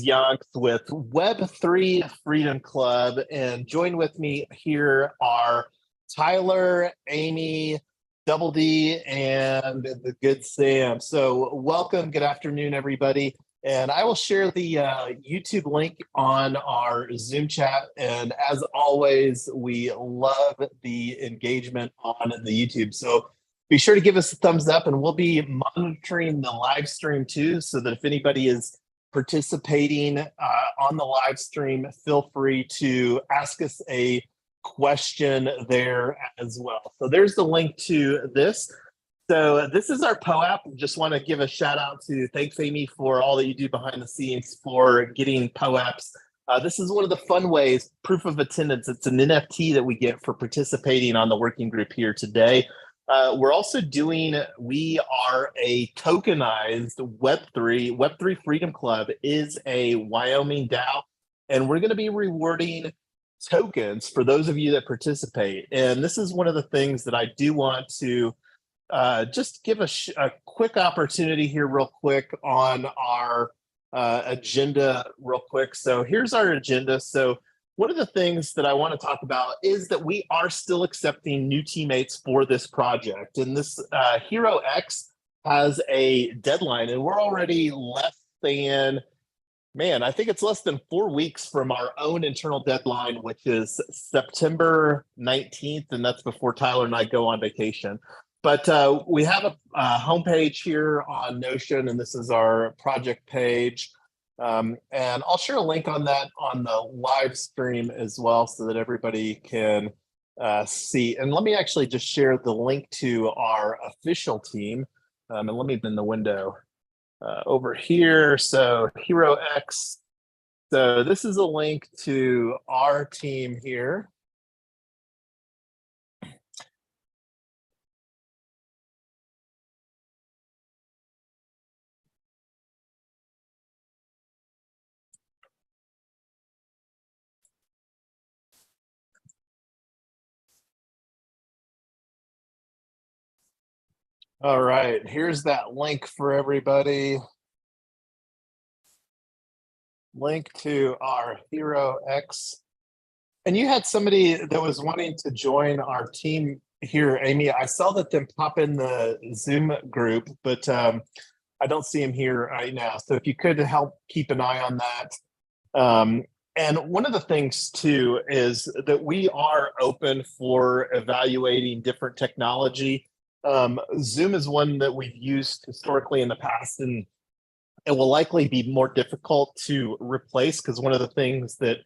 Yonks with Web3 Freedom Club, and join with me here are Tyler, Amy, Double D, and the good Sam. So welcome, good afternoon, everybody. And I will share the YouTube link on our Zoom chat. And as always, we love the engagement on the YouTube. So be sure to give us a thumbs up, and we'll be monitoring the live stream too, so that if anybody is participating on the live stream, feel free to ask us a question there as well. So there's the link to this. So this is our POAP. Just want to give a shout out to thanks, Amy, for all that you do behind the scenes for getting POAPs. This is one of the fun ways, proof of attendance. It's an NFT that we get for participating on the working group here today. We're also we are a tokenized Web3 Freedom Club is a Wyoming DAO, and we're going to be rewarding tokens for those of you that participate. And this is one of the things that I do want to just give a quick opportunity here real quick on our agenda real quick. So here's our agenda. So one of the things that I want to talk about is that we are still accepting new teammates for this project. And this Hero X has a deadline, and we're already less than, I think it's less than 4 weeks from our own internal deadline, which is September 19th. And that's before Tyler and I go on vacation. But we have a homepage here on Notion, and this is our project page. And I'll share a link on that on the live stream as well, so that everybody can see. And let me actually just share the link to our official team. And let me open the window over here. So Hero X. So this is a link to our team here. All right, here's that link for everybody. Link to our Hero X. And you had somebody that was wanting to join our team here, Amy. I saw that them pop in the Zoom group, but I don't see him here right now. So if you could help keep an eye on that. And one of the things too is that we are open for evaluating different technology. Zoom is one that we've used historically in the past, and it will likely be more difficult to replace, because one of the things that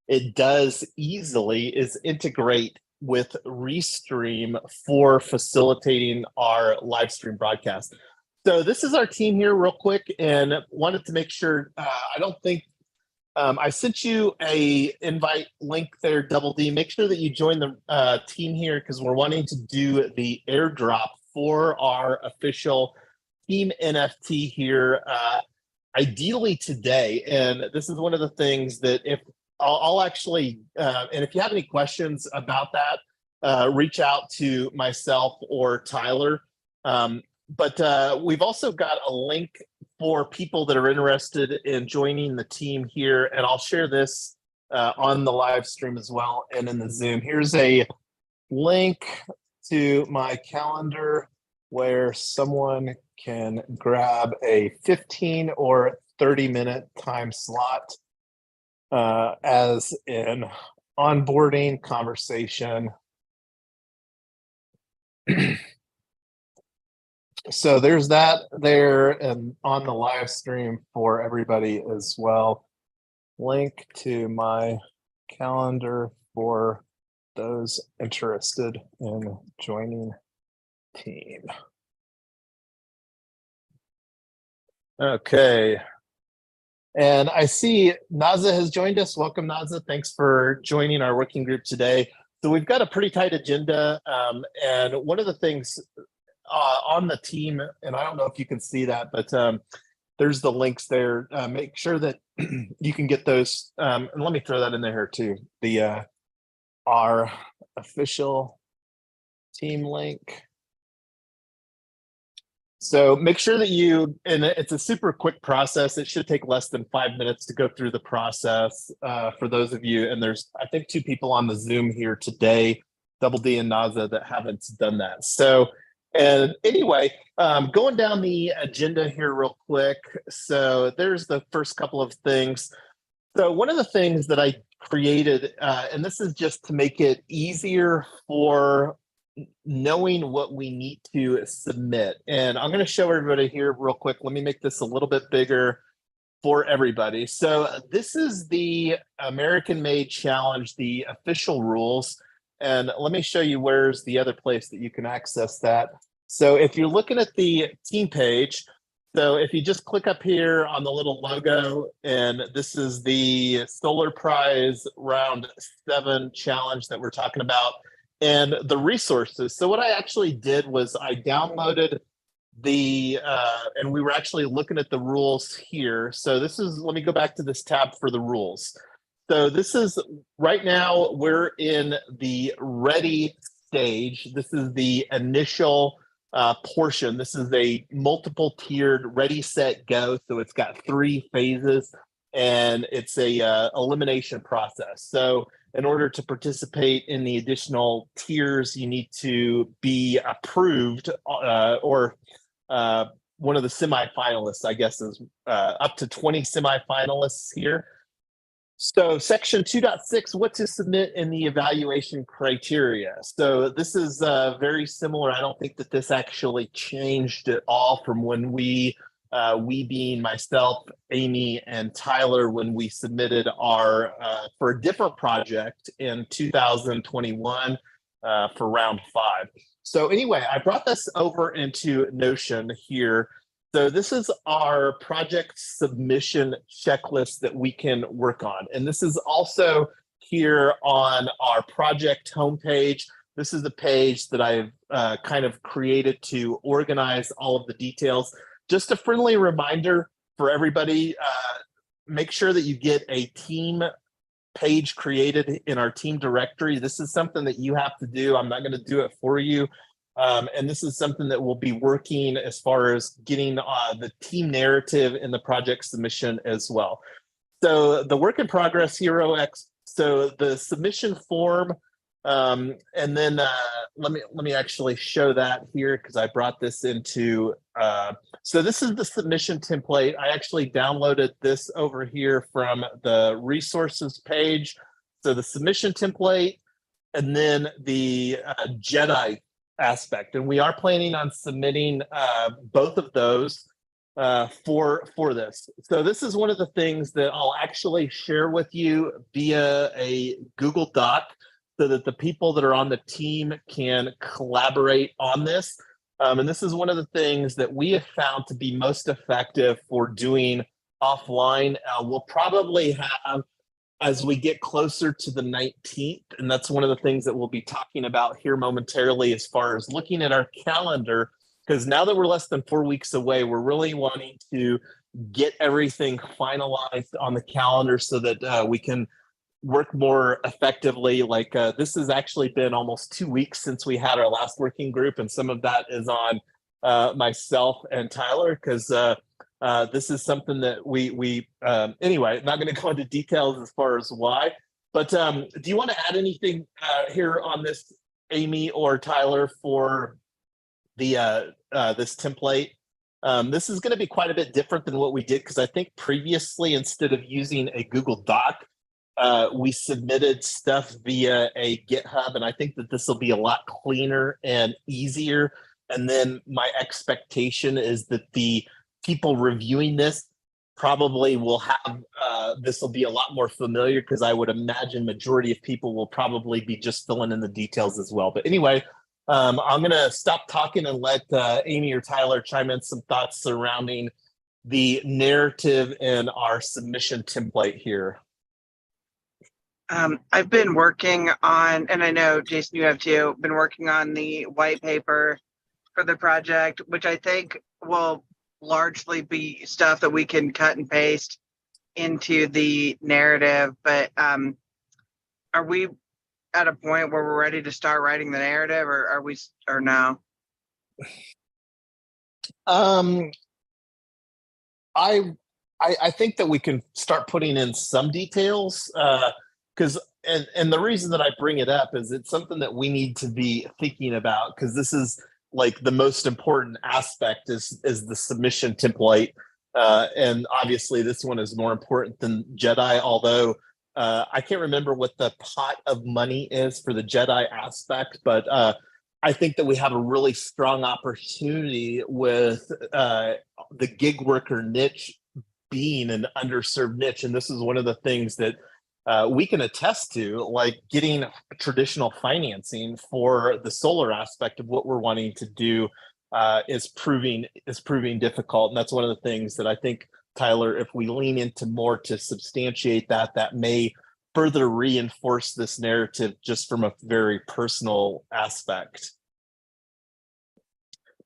it does easily is integrate with Restream for facilitating our live stream broadcast. So this is our team here real quick, and wanted to make sure, I don't think, I sent you a invite link there, Double D. Make sure that you join the team here, because we're wanting to do the airdrop for our official team NFT here, ideally today. And this is one of the things that if I'll actually, and if you have any questions about that, reach out to myself or Tyler. But we've also got a link for people that are interested in joining the team here. And I'll share this on the live stream as well and in the Zoom. Here's a link to my calendar where someone can grab a 15 or 30-minute time slot as an onboarding conversation. So there's that there, and on the live stream for everybody as well. Link to my calendar for those interested in joining team. Okay. And I see Naza has joined us. Welcome, Naza. Thanks for joining our working group today. So we've got a pretty tight agenda. And one of the things on the team, and I don't know if you can see that, but there's the links there. Make sure that you can get those. And let me throw that in there too. The our official team link. So make sure that and it's a super quick process. It should take less than 5 minutes to go through the process for those of you. And there's, I think, 2 people on the Zoom here today, Double D and Naza, that haven't done that. So, and anyway, going down the agenda here real quick. So there's the first couple of things. So one of the things that I created, and this is just to make it easier for knowing what we need to submit. And I'm going to show everybody here real quick. Let me make this a little bit bigger for everybody. So this is the American Made Challenge, the official rules. And let me show you where's the other place that you can access that. So if you're looking at the team page, so if you just click up here on the little logo, and this is the Solar Prize Round 7 challenge that we're talking about, and the resources. So what I actually did was I downloaded and we were actually looking at the rules here. So this is, let me go back to this tab for the rules. So this is, right now, we're in the ready stage. This is the initial portion. This is a multiple tiered ready, set, go. So it's got 3 phases and it's a elimination process. So in order to participate in the additional tiers, you need to be approved or one of the semifinalists, I guess, is up to 20 semifinalists here. So section 2.6, what to submit in the evaluation criteria. So this is very similar. I don't think that this actually changed at all from when we being myself, Amy, and Tyler, when we submitted our for a different project in 2021 for round 5. So anyway, I brought this over into Notion here. So this is our project submission checklist that we can work on. And this is also here on our project homepage. This is the page that I've kind of created to organize all of the details. Just a friendly reminder for everybody, make sure that you get a team page created in our team directory. This is something that you have to do. I'm not going to do it for you. And this is something that we'll be working as far as getting the team narrative in the project submission as well. So the work in progress Hero X. So the submission form, and then let me actually show that here because I brought this into. So this is the submission template. I actually downloaded this over here from the resources page. So the submission template, and then the Jedi aspect, and we are planning on submitting both of those for this. So this is one of the things that I'll actually share with you via a Google Doc so that the people that are on the team can collaborate on this. And this is one of the things that we have found to be most effective for doing offline. We'll probably have, as we get closer to the 19th, and that's one of the things that we'll be talking about here momentarily as far as looking at our calendar, because now that we're less than 4 weeks away, we're really wanting to get everything finalized on the calendar so that we can work more effectively. Like this has actually been almost 2 weeks since we had our last working group, and some of that is on myself and Tyler, because this is something that we anyway, not going to go into details as far as why, but do you want to add anything here on this, Amy or Tyler, for the this template? This is going to be quite a bit different than what we did, because I think previously, instead of using a Google Doc, we submitted stuff via a GitHub, and I think that this will be a lot cleaner and easier. And then my expectation is that the people reviewing this probably will have, this will be a lot more familiar, because I would imagine majority of people will probably be just filling in the details as well. But anyway, I'm going to stop talking and let Amy or Tyler chime in some thoughts surrounding the narrative in our submission template here. I've been working on, and I know, Jason, you have too, been working on the white paper for the project, which I think will largely be stuff that we can cut and paste into the narrative. But are we at a point where we're ready to start writing the narrative, or are we, or no? Um, I, I think that we can start putting in some details, because and the reason that I bring it up is it's something that we need to be thinking about, because this is like the most important aspect is the submission template, and obviously this one is more important than Jedi, although I can't remember what the pot of money is for the Jedi aspect, but I think that we have a really strong opportunity with the gig worker niche being an underserved niche. And this is one of the things that we can attest to, like getting traditional financing for the solar aspect of what we're wanting to do is proving difficult. And that's one of the things that I think, Tyler, if we lean into more to substantiate that, that may further reinforce this narrative just from a very personal aspect.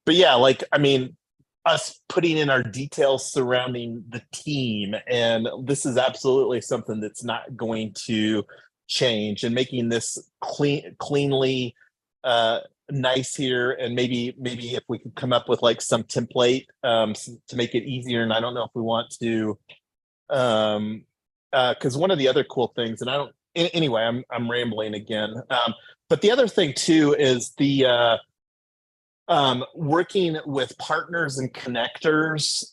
But yeah, like, I mean, us putting in our details surrounding the team, and this is absolutely something that's not going to change, and making this cleanly nice here, and maybe if we could come up with like some template to make it easier. And I don't know if we want to because one of the other cool things, and I don't anyway, I'm rambling again, but the other thing too is the working with partners and connectors,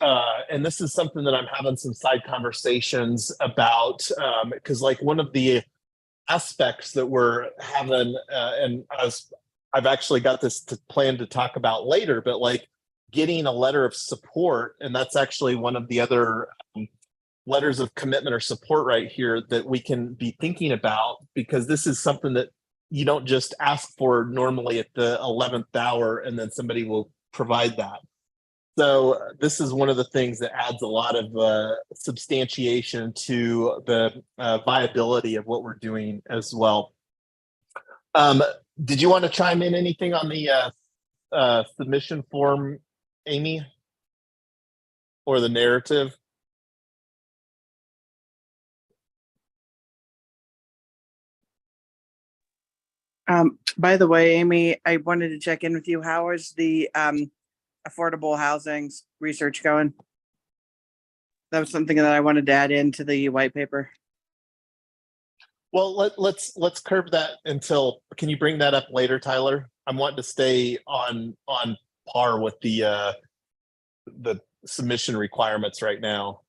and this is something that I'm having some side conversations about, because like one of the aspects that we're having, and I've actually got this to plan to talk about later, but like getting a letter of support, and that's actually one of the other letters of commitment or support right here that we can be thinking about, because this is something that you don't just ask for normally at the 11th hour and then somebody will provide that. So this is one of the things that adds a lot of substantiation to the viability of what we're doing as well. Did you want to chime in anything on the submission form, Amy, or the narrative? By the way, Amy, I wanted to check in with you. How is the affordable housing research going? That was something that I wanted to add into the white paper. Well, let's curb that until. Can you bring that up later, Tyler? I'm wanting to stay on par with the submission requirements right now.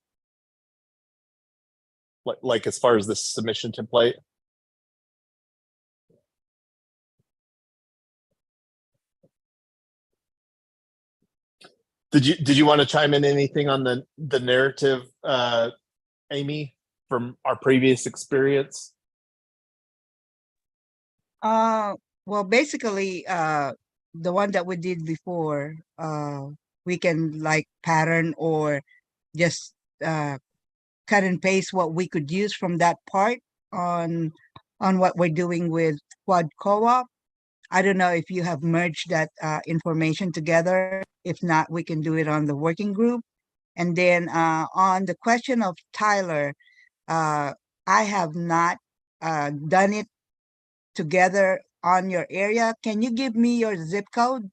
Like as far as the submission template. Did you want to chime in anything on the narrative, Amy, from our previous experience? Well, basically, the one that we did before, we can like pattern or just cut and paste what we could use from that part on what we're doing with Quad Co-op. I don't know if you have merged that information together. If not, we can do it on the working group. And then on the question of Tyler, I have not done it together on your area. Can you give me your zip code?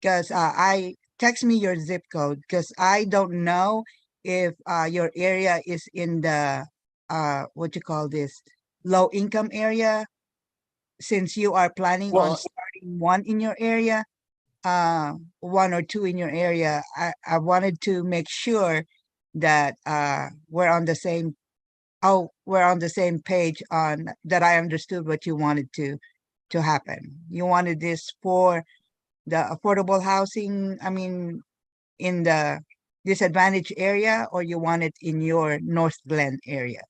Because I text me your zip code, because I don't know if your area is in the what you call this, low income area. Since you are planning on starting one in your area, one or two in your area, I wanted to make sure that we're on the same page on that. I understood what you wanted to happen. You wanted this for the affordable housing, I mean, in the disadvantaged area, or you want it in your North Glen area?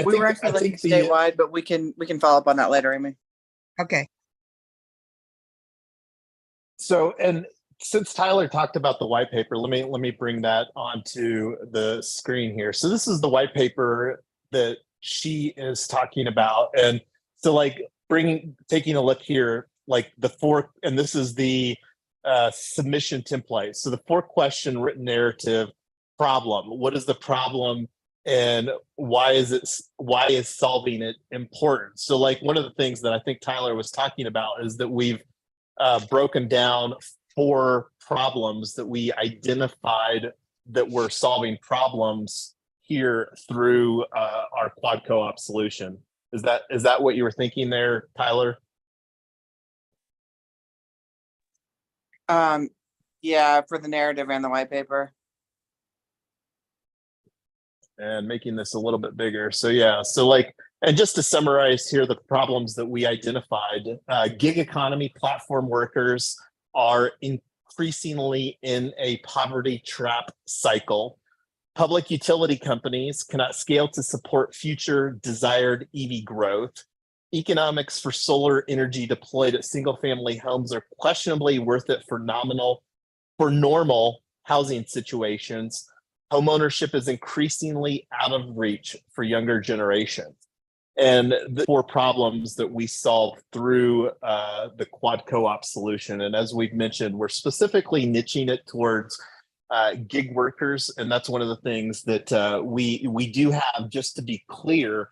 We were actually looking statewide, but we can follow up on that later, Amy. Okay. So, and since Tyler talked about the white paper, let me bring that onto the screen here. So this is the white paper that she is talking about, and so like taking a look here, like the four, and this is the submission template. So the 4-question written narrative problem. What is the problem and why is solving it important? So like one of the things that I think Tyler was talking about is that we've broken down 4 problems that we identified that we're solving problems here through our quad co-op solution. Is that what you were thinking there, Tyler? Yeah, for the narrative and the white paper. And making this a little bit bigger. So yeah, so like, and just to summarize here, the problems that we identified, gig economy platform workers are increasingly in a poverty trap cycle. Public utility companies cannot scale to support future desired EV growth. Economics for solar energy deployed at single family homes are questionably worth it for normal housing situations. Homeownership is increasingly out of reach for younger generations. And the 4 problems that we solve through the quad co-op solution. And as we've mentioned, we're specifically niching it towards gig workers. And that's one of the things that we do have, just to be clear,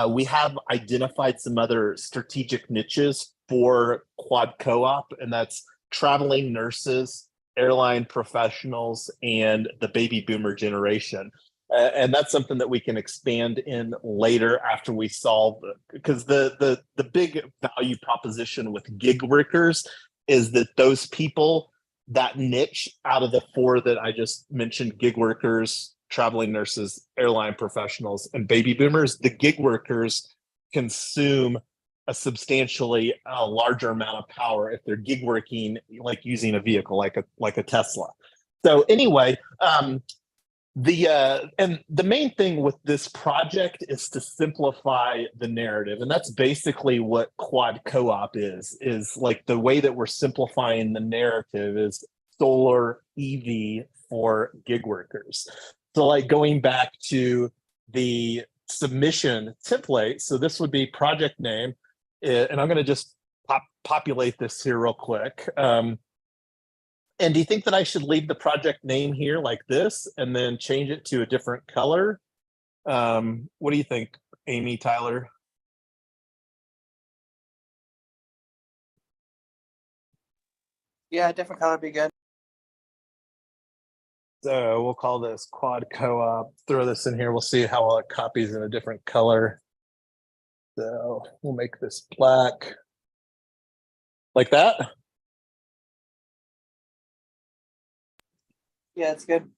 we have identified some other strategic niches for quad co-op, and that's traveling nurses, airline professionals, and the baby boomer generation. And that's something that we can expand in later after we solve, because the big value proposition with gig workers is that those people, that niche out of the 4 that I just mentioned, gig workers, traveling nurses, airline professionals, and baby boomers, the gig workers consume a substantially larger amount of power if they're gig working, like using a vehicle like a Tesla. So anyway, the main thing with this project is to simplify the narrative, and that's basically what quad co-op is like. The way that we're simplifying the narrative is solar EV for gig workers. So like going back to the submission template, so this would be project name, and I'm going to just populate this here real quick. And do you think that I should leave the project name here like this and then change it to a different color? What do you think, Amy, Tyler? Yeah, different color would be good. So we'll call this quad co-op, throw this in here. We'll see how well it copies in a different color. So we'll make this black like that. Yeah, it's good.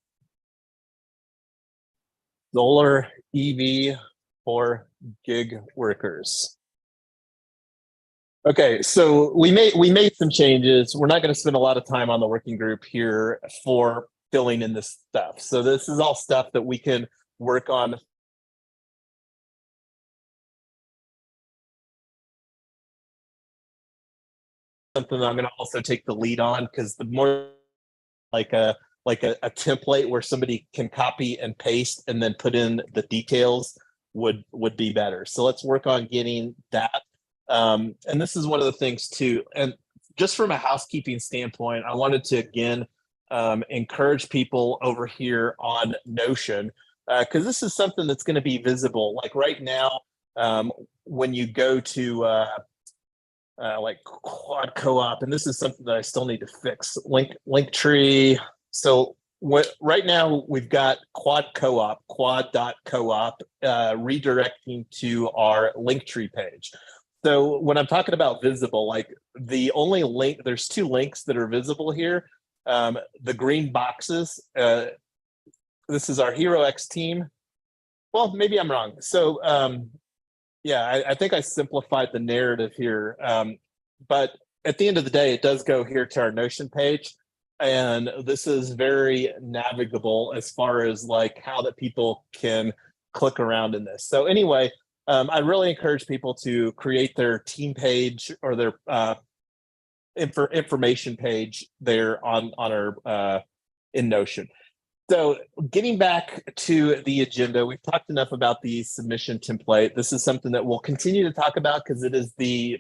Solar EV for gig workers. Okay, so we made some changes. We're not going to spend a lot of time on the working group here for filling in this stuff. So this is all stuff that we can work on. Something that I'm going to also take the lead on, because the more like a template where somebody can copy and paste and then put in the details would be better. So let's work on getting that. And this is one of the things too. And just from a housekeeping standpoint, I wanted to again encourage people over here on Notion, because this is something that's going to be visible. Like right now, when you go to like quad co-op, and this is something that I still need to fix. Linktree. So right now we've got quad co-op, quad.coop, redirecting to our Linktree page. So when I'm talking about visible, like the only link, there's 2 links that are visible here. The green boxes, this is our Hero X team. Well, maybe I'm wrong. So yeah, I think I simplified the narrative here. But at the end of the day, it does go here to our Notion page. And this is very navigable as far as like how that people can click around in this. So anyway, I really encourage people to create their team page or their information page there on our in Notion. So getting back to the agenda, we've talked enough about the submission template. This is something that we'll continue to talk about because it is the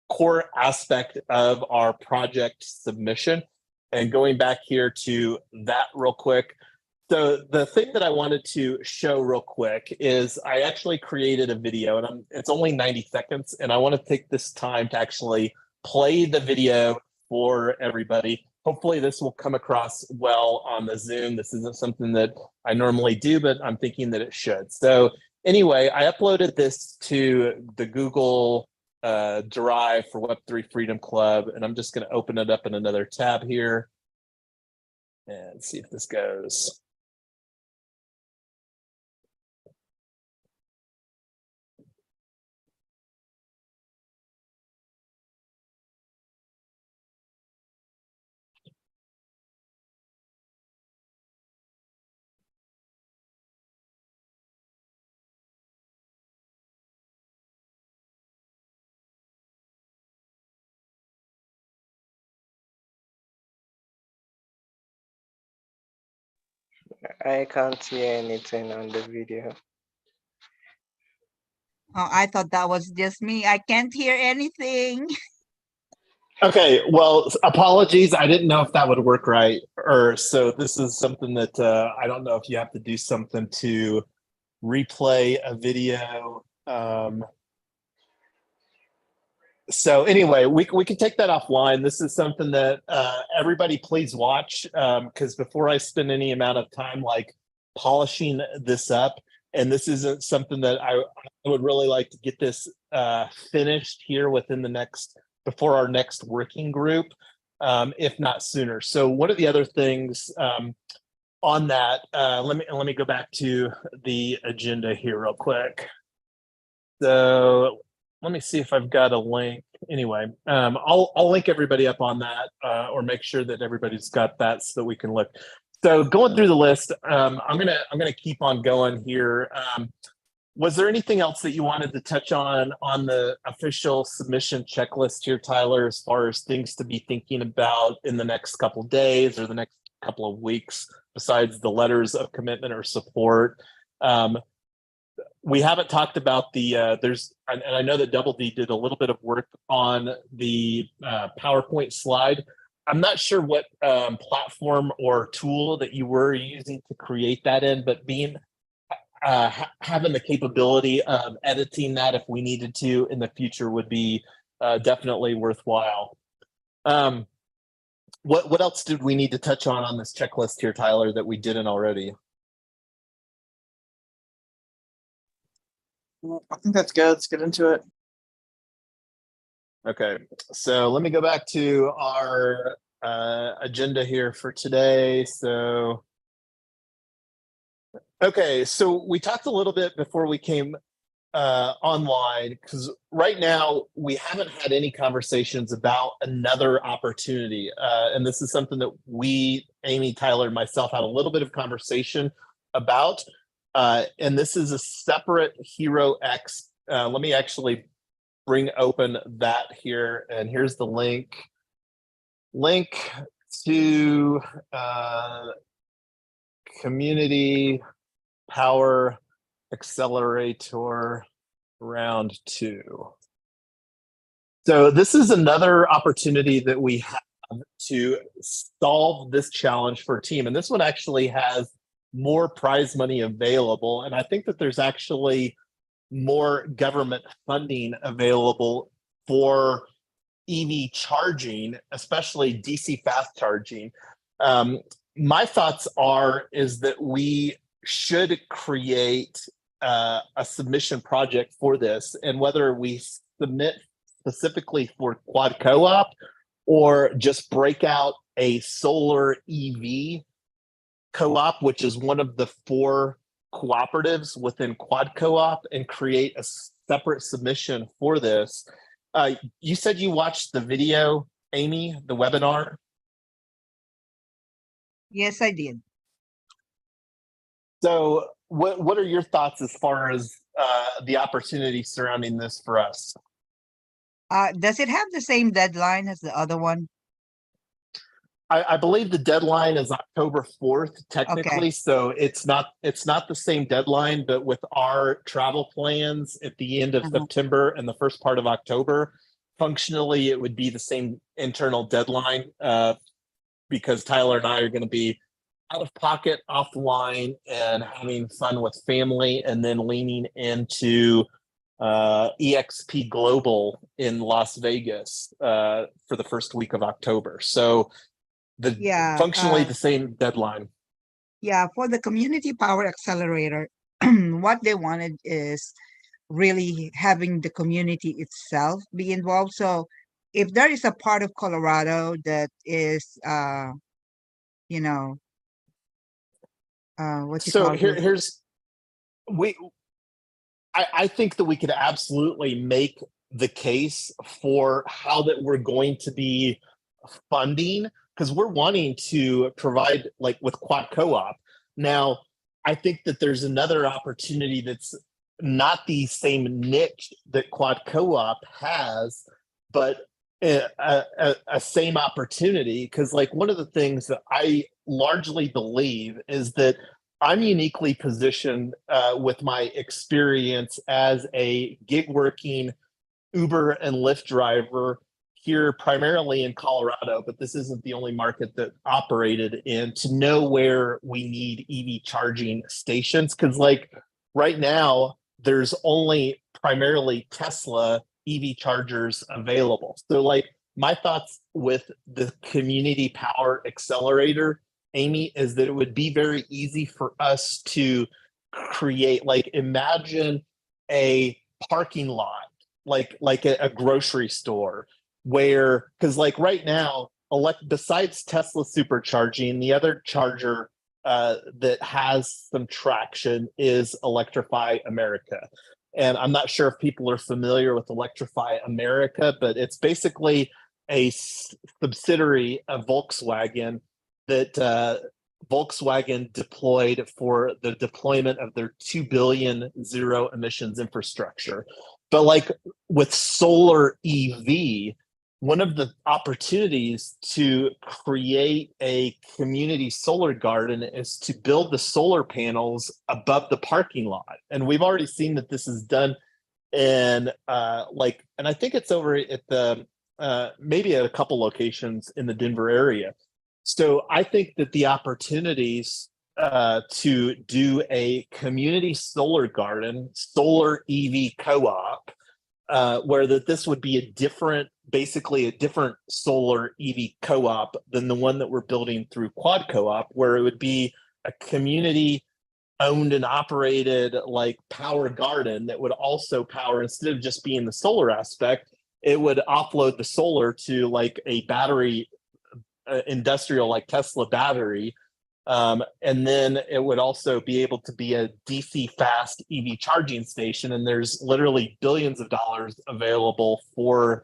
core aspect of our project submission. And going back here to that real quick. So the thing that I wanted to show real quick is I actually created a video, and it's only 90 seconds, and I want to take this time to actually play the video for everybody. Hopefully this will come across well on the Zoom. This isn't something that I normally do, but I'm thinking that it should. So anyway, I uploaded this to the Google Drive for Web3 Freedom Club, and I'm just going to open it up in another tab here and see if this goes. I can't see anything on the video. Oh, I thought that was just me. I can't hear anything. Okay, well, apologies. I didn't know if that would work right. Or so this is something that I don't know if you have to do something to replay a video. So anyway, we can take that offline. This is something that everybody please watch, because before I spend any amount of time like polishing this up, and this isn't something that I would really like to get this finished here within the next, before our next working group, if not sooner. So one of the other things on that, let me go back to the agenda here real quick. So let me see if I've got a link. Anyway, I'll link everybody up on that, or make sure that everybody's got that so that we can look. So going through the list, I'm gonna keep on going here. Was there anything else that you wanted to touch on the official submission checklist here, Tyler, as far as things to be thinking about in the next couple of days or the next couple of weeks, besides the letters of commitment or support? We haven't talked about the, and I know that Double D did a little bit of work on the PowerPoint slide. I'm not sure what platform or tool that you were using to create that in, but having the capability of editing that if we needed to in the future would be definitely worthwhile. What else did we need to touch on this checklist here, Tyler, that we didn't already? I think that's good. Let's get into it. Okay, so let me go back to our agenda here for today. So, okay, so we talked a little bit before we came online, because right now we haven't had any conversations about another opportunity. And this is something that we, Amy, Tyler, and myself had a little bit of conversation about. And this is a separate Hero X. Let me actually bring open that here. And here's the link to Community Power Accelerator Round 2. So this is another opportunity that we have to solve this challenge for a team. And this one actually has more prize money available. And I think that there's actually more government funding available for EV charging, especially DC fast charging. My thoughts is that we should create a submission project for this, and whether we submit specifically for quad co-op or just break out a solar EV co-op, which is one of the 4 cooperatives within quad co-op, and create a separate submission for this. You said you watched the video, Amy, the webinar? Yes, I did. So what are your thoughts as far as the opportunity surrounding this for us? Does it have the same deadline as the other one? I believe the deadline is October 4th, technically. Okay. So it's not the same deadline, but with our travel plans at the end of September and the first part of October, functionally it would be the same internal deadline, because Tyler and I are going to be out of pocket, offline, and having fun with family, and then leaning into EXP Global in Las Vegas for the first week of October. So functionally the same deadline. Yeah, for the Community Power Accelerator, what they wanted is really having the community itself be involved. So if there is a part of Colorado that is, you know, what you So call it? here's I think that we could absolutely make the case for how that we're going to be funding, because we're wanting to provide like with Quad Co-op. Now, I think that there's another opportunity that's not the same niche that Quad Co-op has, but a same opportunity. Because like one of the things that I largely believe is that I'm uniquely positioned with my experience as a gig working Uber and Lyft driver here primarily in Colorado, but this isn't the only market that operated in, to know where we need EV charging stations. Because like right now, there's only primarily Tesla EV chargers available. So like my thoughts with the Community Power Accelerator, Amy, is that it would be very easy for us to create, like imagine a parking lot, like a grocery store, where, because like right now, besides Tesla supercharging, the other charger that has some traction is Electrify America. And I'm not sure if people are familiar with Electrify America, but it's basically a subsidiary of Volkswagen that Volkswagen deployed for the deployment of their 2 billion zero emissions infrastructure. But like with solar EV, one of the opportunities to create a community solar garden is to build the solar panels above the parking lot. And we've already seen that this is done in and I think it's over at the maybe at a couple locations in the Denver area. So I think that the opportunities to do a community solar garden, solar EV co-op, where that this would be basically a different solar EV co-op than the one that we're building through Quad Co-op, where it would be a community owned and operated like power garden that would also power, instead of just being the solar aspect, it would offload the solar to like a battery industrial like Tesla battery. And then it would also be able to be a DC fast EV charging station. And there's literally billions of dollars available for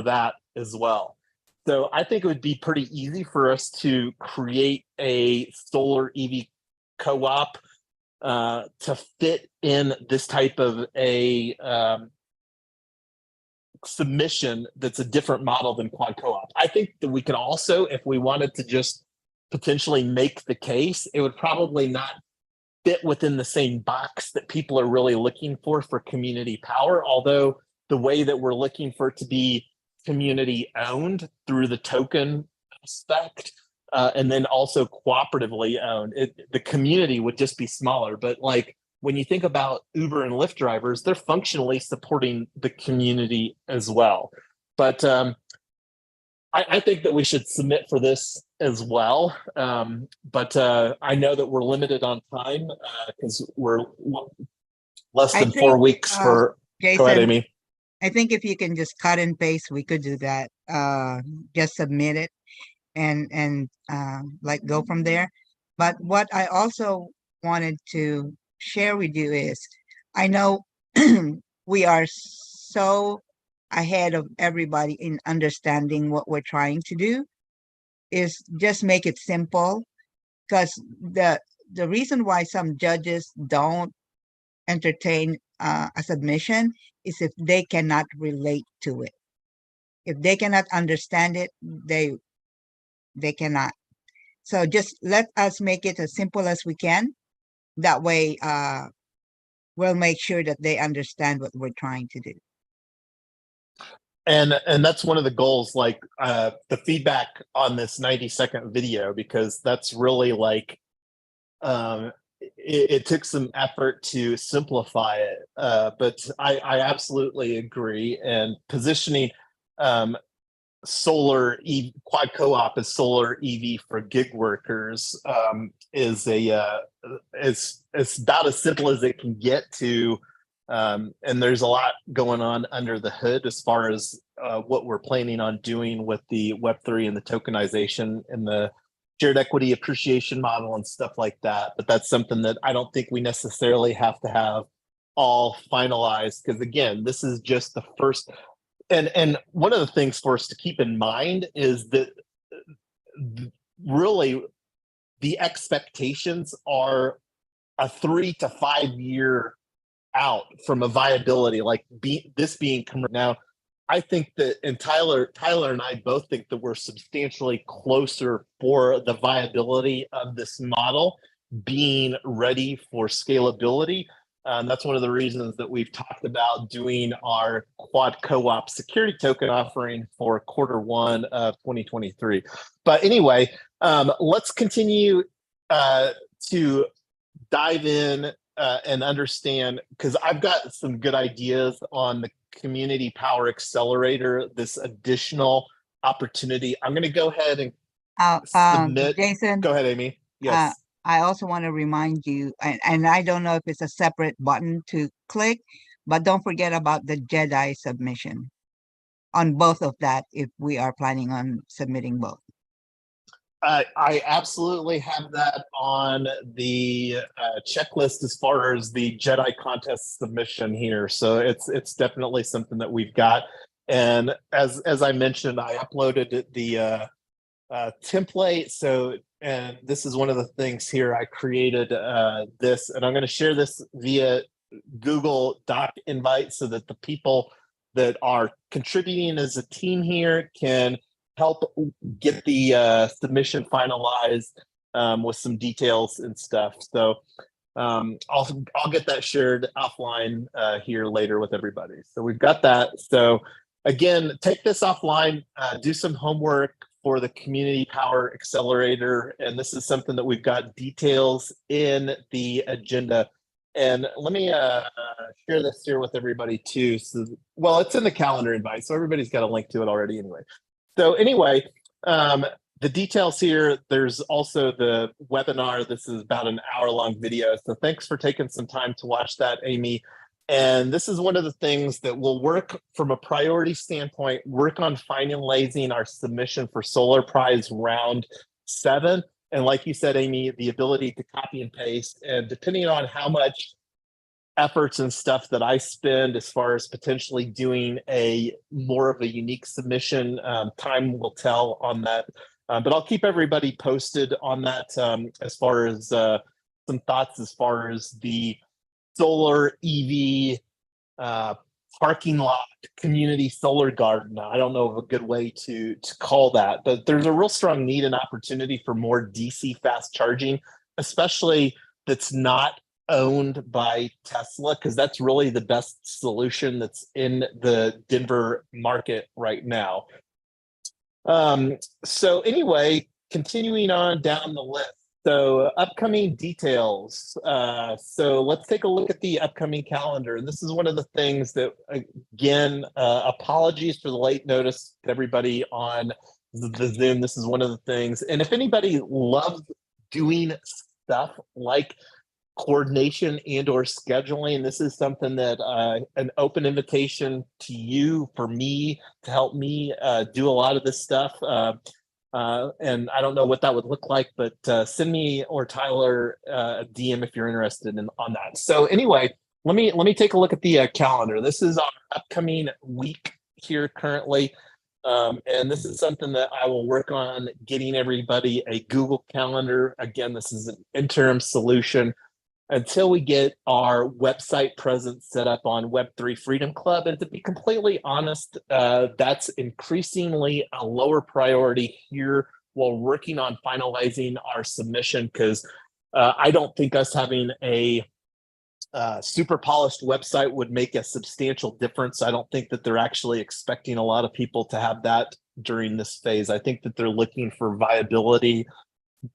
that as well. So I think it would be pretty easy for us to create a solar EV co-op to fit in this type of a submission that's a different model than Quad Co-op. I think that we could also, if we wanted to just potentially make the case, it would probably not fit within the same box that people are really looking for community power, although the way that we're looking for it to be community owned through the token aspect, and then also cooperatively owned, the community would just be smaller. But like when you think about Uber and Lyft drivers, they're functionally supporting the community as well. But I think that we should submit for this as well. But I know that we're limited on time because we're less than 4 weeks for. Jason, go ahead, Amy. I think if you can just cut and paste, we could do that. Just submit it and like go from there. But what I also wanted to share with you is, I know we are so ahead of everybody in understanding what we're trying to do, is just make it simple. Because the reason why some judges don't entertain a submission is if they cannot relate to it. If they cannot understand it, they cannot. So just let us make it as simple as we can. That way, we'll make sure that they understand what we're trying to do. And that's one of the goals, like the feedback on this 90-second video, because that's really like it took some effort to simplify it, but I absolutely agree. And positioning solar quad co-op as solar EV for gig workers is it's about as simple as it can get to. And there's a lot going on under the hood as far as what we're planning on doing with the Web3 and the tokenization and the shared equity appreciation model and stuff like that. But that's something that I don't think we necessarily have to have all finalized, because again, this is just the first. And one of the things for us to keep in mind is that really the expectations are a 3 to 5 year out from a viability, like this being now. I think that, and Tyler and I both think that we're substantially closer for the viability of this model being ready for scalability. That's one of the reasons that we've talked about doing our quad co-op security token offering for Q1 of 2023. But anyway, let's continue to dive in and understand, because I've got some good ideas on the Community Power Accelerator, this additional opportunity. I'm going to go ahead and submit. Jason, go ahead, Amy. Yes. I also want to remind you, and I don't know if it's a separate button to click, but don't forget about the JEDI submission on both of that if we are planning on submitting both. I absolutely have that on the checklist as far as the JEDI contest submission here. So it's definitely something that we've got. And as I mentioned, I uploaded the template. So, and this is one of the things here. I created this, and I'm going to share this via Google Doc invite so that the people that are contributing as a team here can help get the submission finalized with some details and stuff. So I'll get that shared offline here later with everybody. So we've got that. So again, take this offline, do some homework for the Community Power Accelerator. And this is something that we've got details in the agenda. And let me share this here with everybody too. So, well, it's in the calendar invite, so everybody's got a link to it already anyway. So anyway, the details here, there's also the webinar. This is about an hour-long video. So thanks for taking some time to watch that, Amy. And this is one of the things that will work from a priority standpoint, work on finalizing our submission for Solar Prize Round 7. And like you said, Amy, the ability to copy and paste, and depending on how much efforts and stuff that I spend as far as potentially doing a more of a unique submission, time will tell on that. But I'll keep everybody posted on that as far as some thoughts as far as the solar EV parking lot community solar garden. I don't know of a good way to call that, but there's a real strong need and opportunity for more DC fast charging, especially that's not owned by Tesla, because that's really the best solution that's in the Denver market right now. So anyway, continuing on down the list. So upcoming details. So let's take a look at the upcoming calendar. And this is one of the things that, again, apologies for the late notice to everybody on the Zoom. This is one of the things. And if anybody loves doing stuff like coordination and or scheduling, this is something that an open invitation to you, for me, to help me do a lot of this stuff. And I don't know what that would look like, but send me or Tyler a DM if you're interested on that. So anyway, let me take a look at the calendar. This is our upcoming week here currently. And this is something that I will work on getting everybody a Google Calendar. Again, this is an interim solution until we get our website presence set up on Web3 Freedom Club. And to be completely honest, that's increasingly a lower priority here while working on finalizing our submission, because I don't think us having a super polished website would make a substantial difference. I don't think that they're actually expecting a lot of people to have that during this phase. I think that they're looking for viability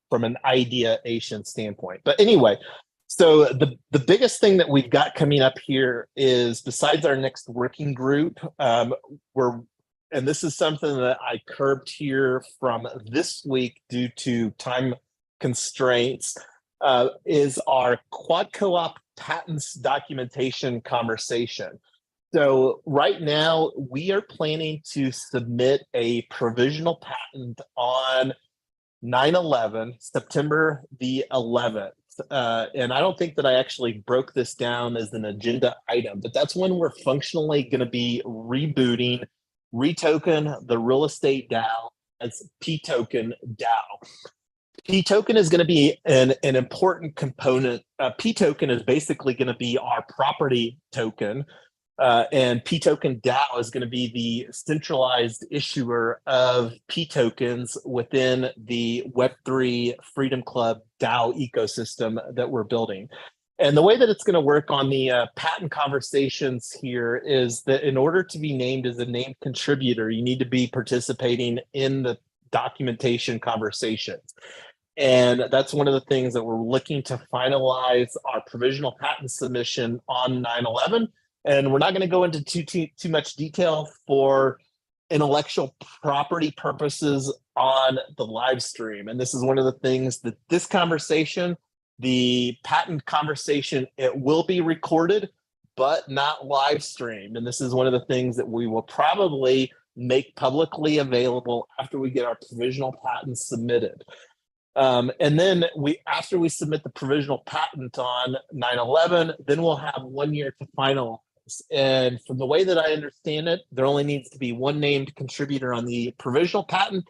from an ideation standpoint. But anyway, so the biggest thing that we've got coming up here is, besides our next working group, and this is something that I curbed here from this week due to time constraints, is our quad co-op patents documentation conversation. So right now we are planning to submit a provisional patent on 9/11, September the 11th. And I don't think that I actually broke this down as an agenda item, but that's when we're functionally going to be rebooting Retoken, the real estate DAO, as P-Token DAO. P-Token is going to be an important component. P-Token is basically going to be our property token. And P-Token DAO is going to be the centralized issuer of P-Tokens within the Web3 Freedom Club DAO ecosystem that we're building. And the way that it's going to work on the patent conversations here is that in order to be named as a named contributor, you need to be participating in the documentation conversations. And that's one of the things that we're looking to finalize our provisional patent submission on 9/11. And we're not going to go into too much detail for intellectual property purposes on the live stream. And this is one of the things that this conversation, the patent conversation, it will be recorded, but not live streamed. And this is one of the things that we will probably make publicly available after we get our provisional patent submitted. And then after we submit the provisional patent on 9/11, then we'll have 1 year to finalize. And from the way that I understand it, there only needs to be one named contributor on the provisional patent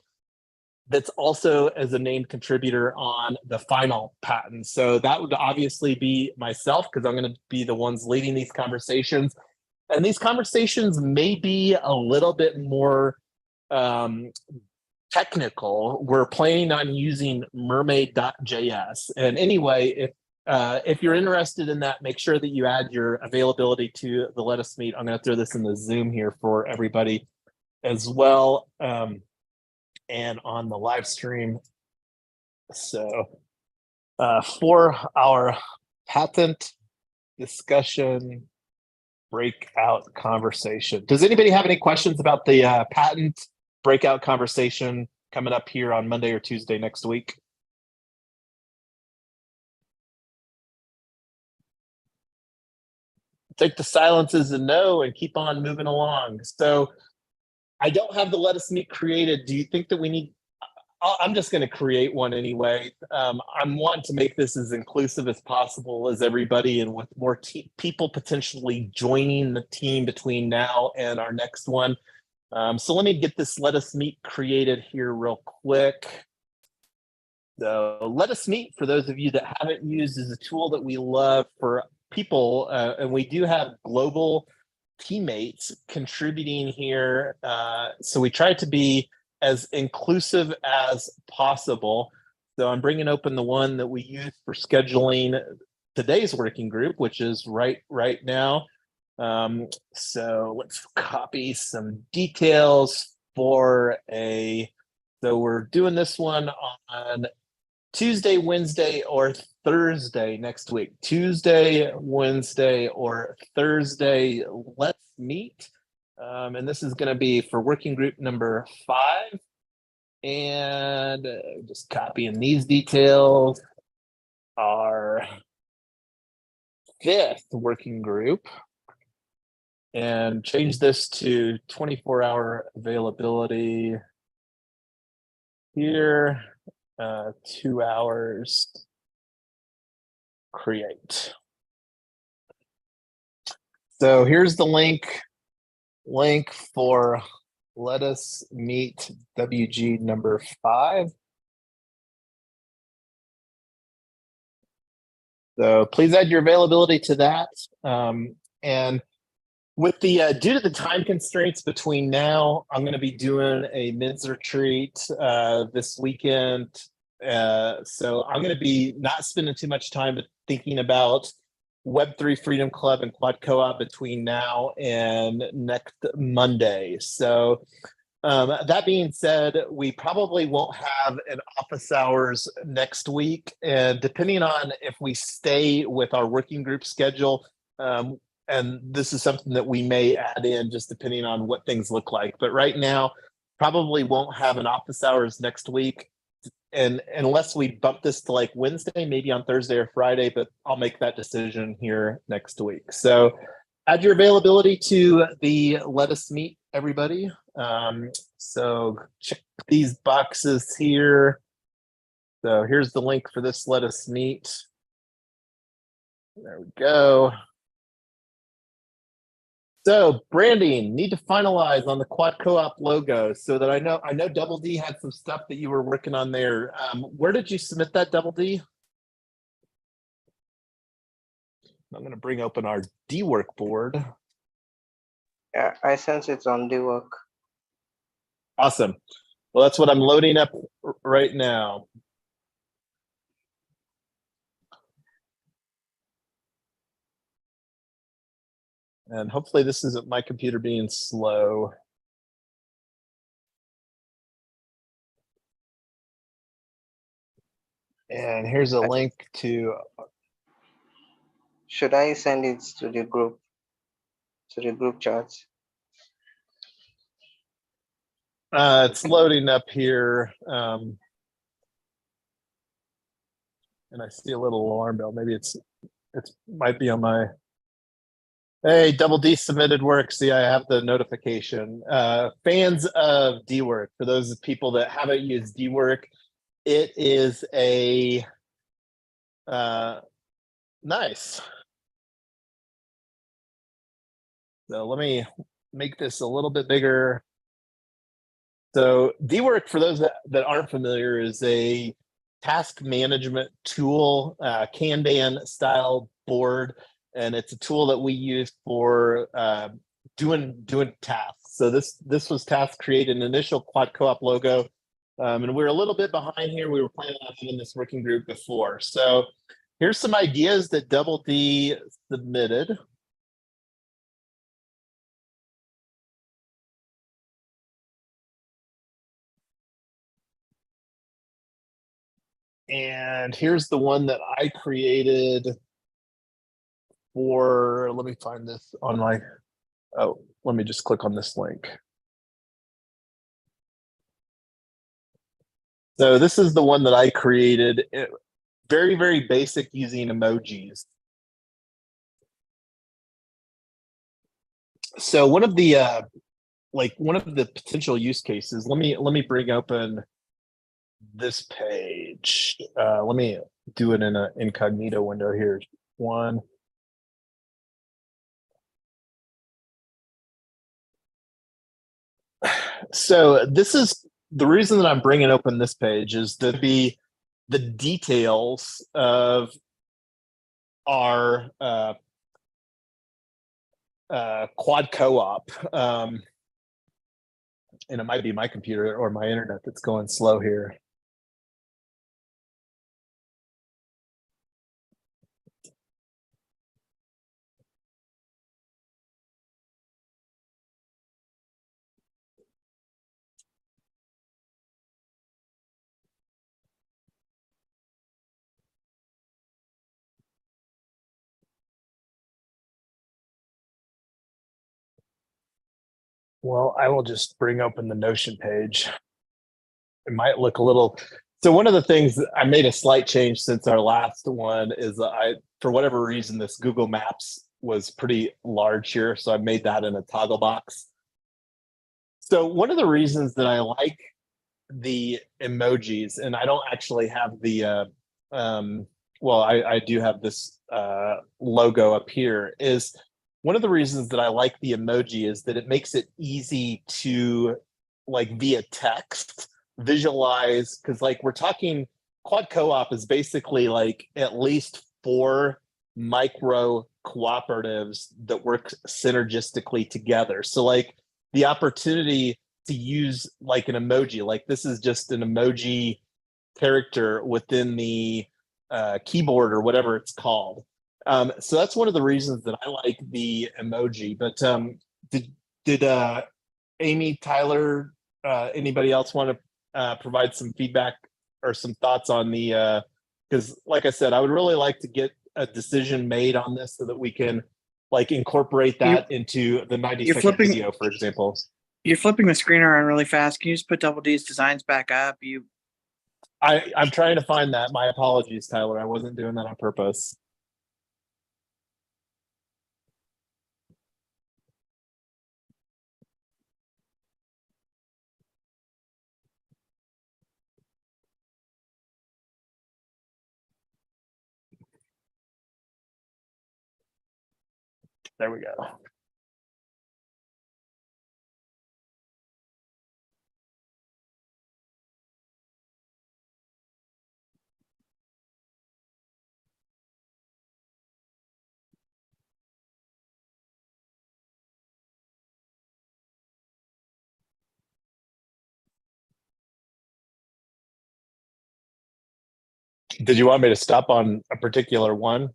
that's also as a named contributor on the final patent. So that would obviously be myself, because I'm going to be the ones leading these conversations. And these conversations may be a little bit more technical. We're planning on using mermaid.js. And anyway, if you're interested in that, make sure that you add your availability to the Let Us Meet. I'm going to throw this in the Zoom here for everybody as well, and on the live stream. So for our patent discussion breakout conversation, does anybody have any questions about the patent breakout conversation coming up here on Monday or Tuesday next week? Take the silence as a no and keep on moving along. So I don't have the Let Us Meet created. Do you think that we need, I'm just going to create one anyway. I'm wanting to make this as inclusive as possible as everybody, and with more people potentially joining the team between now and our next one. So let me get this Let Us Meet created here real quick. So Let Us Meet, for those of you that haven't used, is a tool that we love for people, and we do have global teammates contributing here. So we try to be as inclusive as possible. So I'm bringing open the one that we use for scheduling today's working group, which is right now. So let's copy some details for so we're doing this one on Tuesday, Wednesday, or Thursday next week. Tuesday, Wednesday, or Thursday, let's meet. And this is going to be for working group number 5. And just copying these details. Our 5th working group. And change this to 24-hour availability here. 2 hours, create. So here's the link for Let Us Meet WG number 5. So please add your availability to that. And with the due to the time constraints between now, I'm going to be doing a men's retreat this weekend. So I'm going to be not spending too much time thinking about Web3 Freedom Club and Quad Co-op between now and next Monday. So that being said, we probably won't have an office hours next week. And depending on if we stay with our working group schedule, and this is something that we may add in just depending on what things look like. But right now, probably won't have an office hours next week. And unless we bump this to like Wednesday, maybe on Thursday or Friday, but I'll make that decision here next week. So add your availability to the Let Us Meet, everybody. So check these boxes here. So here's the link for this Let Us Meet. There we go. So branding, need to finalize on the Quad Co-op logo so that I know Double D had some stuff that you were working on there. Where did you submit that, Double D? I'm going to bring open our D-Work board. Yeah, I sense it's on the work. Awesome. Well, that's what I'm loading up right now. And hopefully this isn't my computer being slow. And here's a link to. Should I send it to the group chats? It's loading up here. And I see a little alarm bell. Maybe it might be on my. Hey, Double D submitted work. See, I have the notification. Fans of D-Work, for those people that haven't used D-Work, it is a nice. So let me make this a little bit bigger. So D-Work, for those that aren't familiar, is a task management tool, Kanban style board. And it's a tool that we use for doing tasks. So this was task created an initial Quad Co-op logo, and we're a little bit behind here. We were planning on having this working group before. So here's some ideas that Double D submitted. And here's the one that I created for, let me find this on my, oh, let me just click on this link. So this is the one that I created, very, very basic using emojis. So one of the potential use cases, let me bring open this page. Let me do it in an incognito window here. One. So this is the reason that I'm bringing open this page is to be the details of our Quad Co-op. And it might be my computer or my internet that's going slow here. Well, I will just bring open the Notion page. It might look a little. So one of the things that I made a slight change since our last one is for whatever reason, this Google Maps was pretty large here. So I made that in a toggle box. So one of the reasons that I like the emojis, and I don't actually have the, well, I do have this logo up here, is one of the reasons that I like the emoji is that it makes it easy to, like, via text, visualize, because like we're talking, Quad Co-op is basically like at least 4 micro cooperatives that work synergistically together. So like the opportunity to use like an emoji, like this is just an emoji character within the keyboard or whatever it's called. So that's one of the reasons that I like the emoji. But did Amy, Tyler, anybody else want to provide some feedback or some thoughts on the? Because, like I said, I would really like to get a decision made on this so that we can like incorporate that into the 90-second video, for example. You're flipping the screen around really fast. Can you just put Double D's designs back up? I'm trying to find that. My apologies, Tyler. I wasn't doing that on purpose. There we go. Did you want me to stop on a particular one?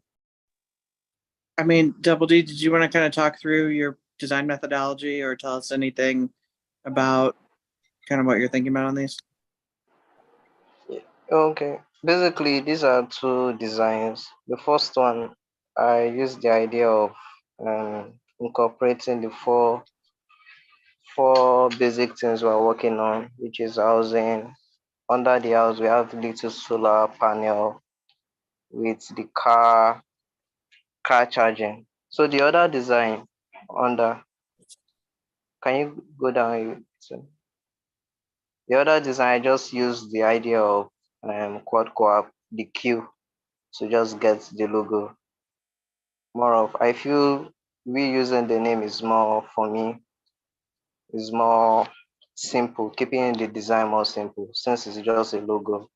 I mean, Double D, did you want to kind of talk through your design methodology or tell us anything about kind of what you're thinking about on these? Okay, basically these are two designs. The first one, I used the idea of incorporating the four basic things we're working on, which is housing. Under the house, we have little solar panel with the car charging. So the other design under, can you go down? The other design, I just used the idea of quad co-op, the Q, to just get the logo. More of, I feel reusing the name is more, for me, is more simple, keeping the design more simple, since it's just a logo.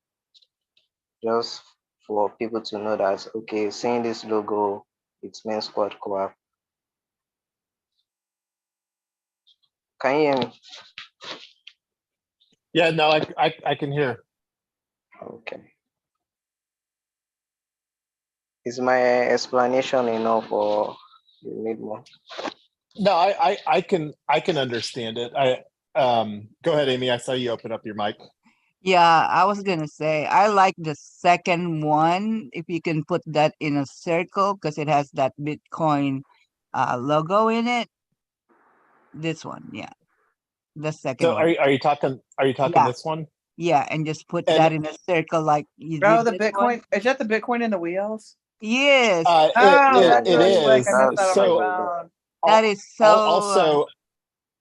Just for people to know that, okay, seeing this logo, it means quad co-op. Can you hear me? Yeah, no, I can hear. Okay. Is my explanation enough, or you need more? No, I can understand it. Go ahead, Amy. I saw you open up your mic. Yeah, I was gonna say I like the second one. If you can put that in a circle because it has that Bitcoin logo in it. This one, yeah, the second So one. are you talking Yeah, this one? yeah, and just put And that in a circle like you Oh, did the this one. Bitcoin. Is that the Bitcoin in the wheels? Yes, Oh, Yeah, that's it really yeah, slick. is. I missed that on my So phone. that is so. also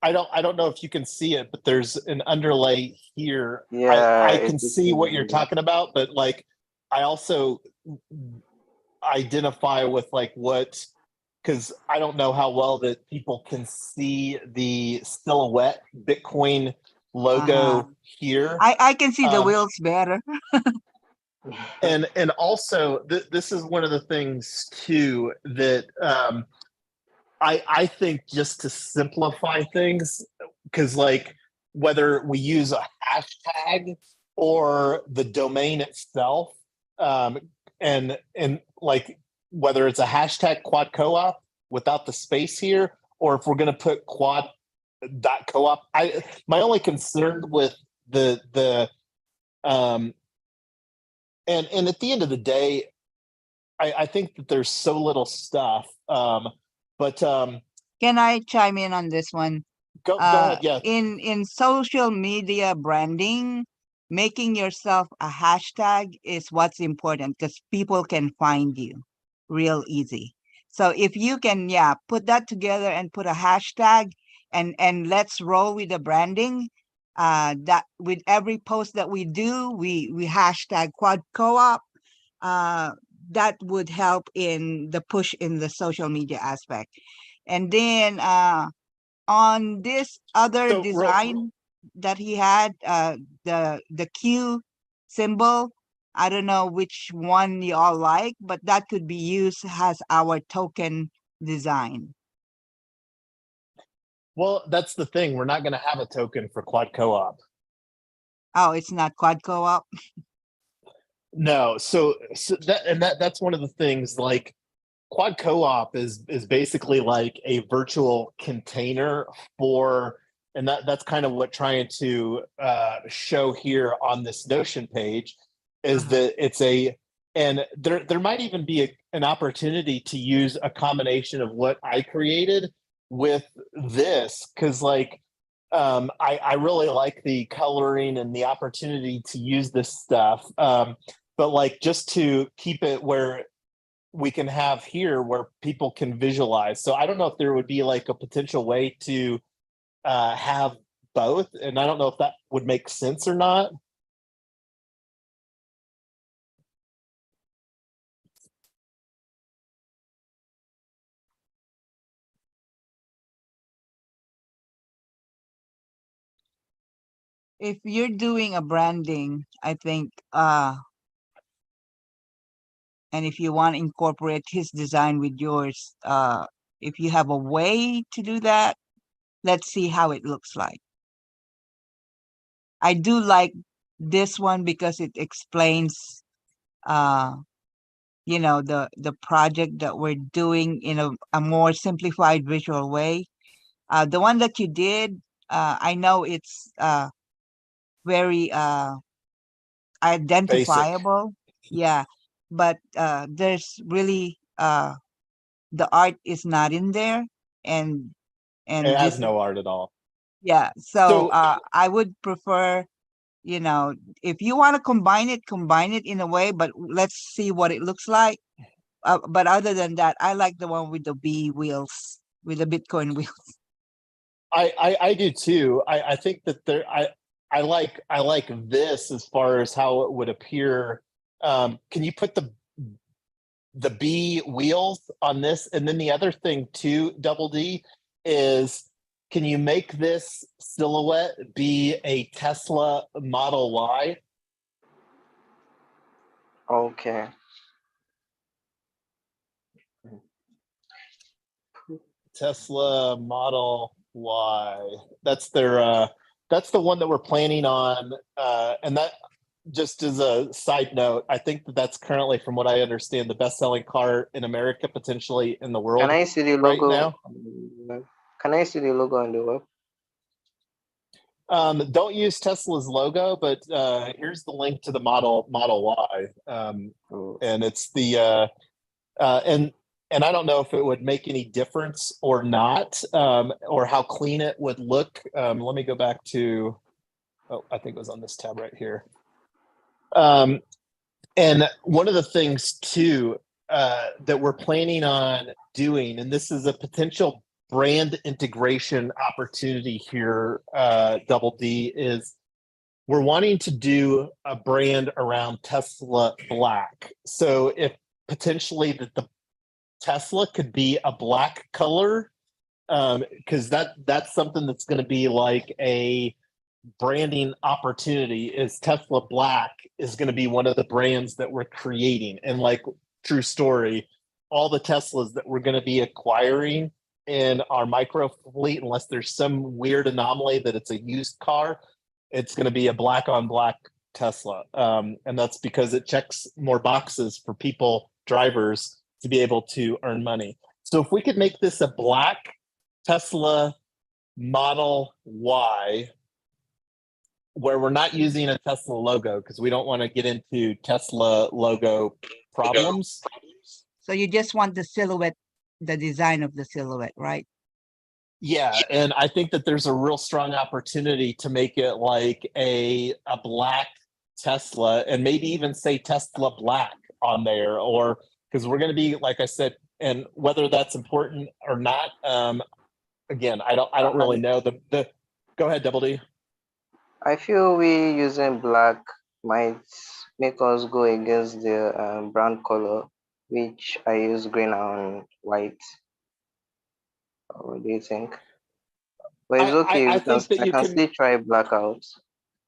I don't know if you can see it, but there's an underlay here. yeah, I it can is see in what you're the talking about, but like I also identify with like what, because I don't know how well that people can see the silhouette Bitcoin logo here. I can see the Um, wheels better. and also this is one of the things too that I think, just to simplify things, because like whether we use a hashtag or the domain itself, and like whether it's a hashtag quad co-op without the space here, or if we're going to put quad dot co-op, my only concern with the and at the end of the day, I think that there's so little stuff. But Can I chime in on this one? go ahead. Yeah. In social media branding, making yourself a hashtag is what's important because people can find you real easy. So if you can, yeah, put that together and put a hashtag and let's roll with the branding. That with every post that we do, we hashtag quad co-op. Uh, that would help in the push in the social media aspect. And then on this other So design that he had, the Q symbol, I don't know which one you all like, but that could be used as our token design. well, that's the thing. We're not going to have a token for quad co-op. Oh, it's not quad co-op. No. So that's one of the things. Like Quad Co-op is basically like a virtual container for, and that's kind of what trying to show here on this Notion page is that it's a, and there might even be an opportunity to use a combination of what I created with this, because like I really like the coloring and the opportunity to use this stuff. But like just to keep it where we can have here where people can visualize. So I don't know if there would be like a potential way to have both, and I don't know if that would make sense or not. If you're doing a branding, I think, and if you want to incorporate his design with yours, if you have a way to do that, let's see how it looks like. I do like this one because it explains, you know, the project that we're doing in a more simplified visual way. The one that you did, I know it's very Basic. identifiable. Yeah, but there's really the art is not in there, and It has this, no art at all. yeah. So So I would prefer, you know, if you want to combine it in a way, but let's see what it looks like. But other than that, I like the one with the B wheels, with the Bitcoin wheels. I do too. I think that there I like this as far as how it would appear. Can you put the B wheels on this? And then the other thing too, Double D, is can you make this silhouette be a Tesla Model Y? Okay. Tesla Model Y. That's their that's the one that we're planning on. And that, just as a side note, I think that that's currently, from what I understand, the best-selling car in America, potentially in the world Can I see the right logo? now. Can I see the logo on the web? Don't use Tesla's logo, but here's the link to the Model Y, and it's the and I don't know if it would make any difference or not, or how clean it would look. Let me go back to, oh, I think it was on this tab right here. And one of the things too that we're planning on doing, and this is a potential brand integration opportunity here, Double D, is we're wanting to do a brand around Tesla Black. So if potentially that the Tesla could be a black color, because that's something that's going to be like a branding opportunity, is Tesla Black is going to be one of the brands that we're creating. And like, true story, all the Teslas that we're going to be acquiring in our micro fleet, unless there's some weird anomaly that it's a used car, it's going to be a black on black Tesla. And that's because it checks more boxes for people, drivers, to be able to earn money. So if we could make this a black Tesla Model Y, where we're not using a Tesla logo, because we don't want to get into Tesla logo problems. So you just want the silhouette, the design of the silhouette, right? Yeah, and I think that there's a real strong opportunity to make it like a black Tesla, and maybe even say Tesla Black on there, or because we're going to be, like I said, and whether that's important or not, again, I don't really know. The go ahead, Double D. I feel we using black might make us go against the brand color, which I use green and white. What do you think? But it's okay. I We can, think that I you can can still try blackout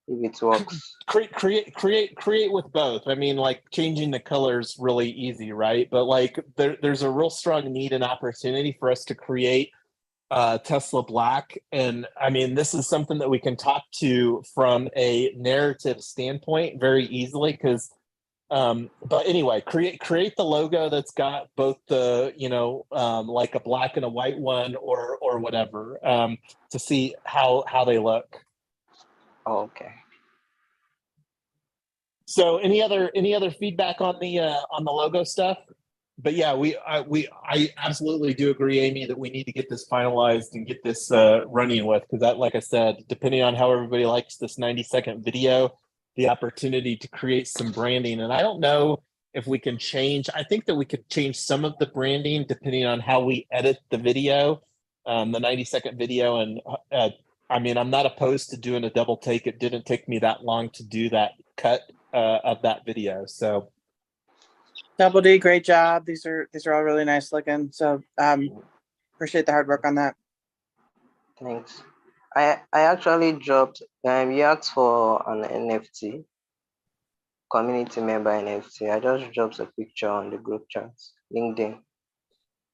if it works. create with both. I mean, like, changing the colors really easy, right? But like there's a real strong need and opportunity for us to create Tesla Black. And I mean, this is something that we can talk to from a narrative standpoint very easily, because But anyway, create the logo that's got both the, like a black and a white one or whatever, to see how they look. Okay. So any other feedback on the logo stuff? But yeah, I absolutely do agree, Amy, that we need to get this finalized and get this running with, because that, like I said, depending on how everybody likes this 90-second video, the opportunity to create some branding. And I don't know if we can change. I think that we could change some of the branding depending on how we edit the video, the 90-second video. And I mean, I'm not opposed to doing a double take. It didn't take me that long to do that cut of that video. So Double D, great job. These are all really nice looking. So appreciate the hard work on that. Thanks. I actually dropped. You asked for an NFT, community member NFT. I just dropped a picture on the group chat, LinkedIn.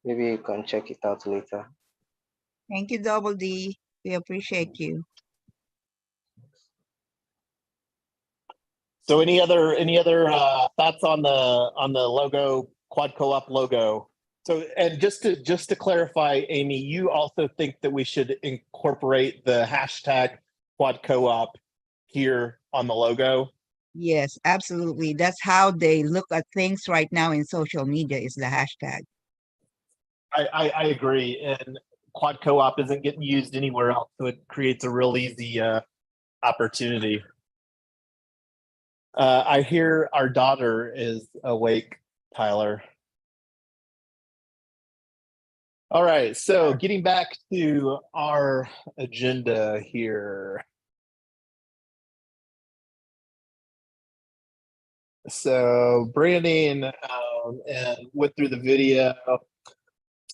Maybe you can check it out later. Thank you, Double D. We appreciate you. So any other thoughts on the logo, Quad Co-op logo? So, and just to clarify, Amy, you also think that we should incorporate the hashtag Quad Co-op here on the logo? Yes, absolutely. That's how they look at things right now in social media, is the hashtag. I agree. And Quad Co-op isn't getting used anywhere else, so it creates a real easy opportunity. I hear our daughter is awake, Tyler. All right, so getting back to our agenda here. So branding, and went through the video.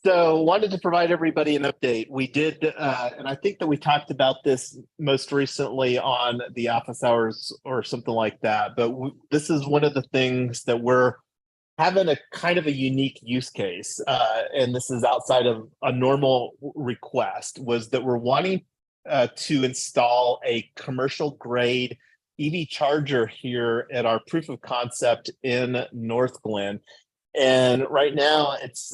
So wanted to provide everybody an update. We did, and I think that we talked about this most recently on the office hours or something like that, but this is one of the things that we're having a kind of a unique use case, and this is outside of a normal request, was that we're wanting to install a commercial grade EV charger here at our proof of concept in North Glen. And right now it's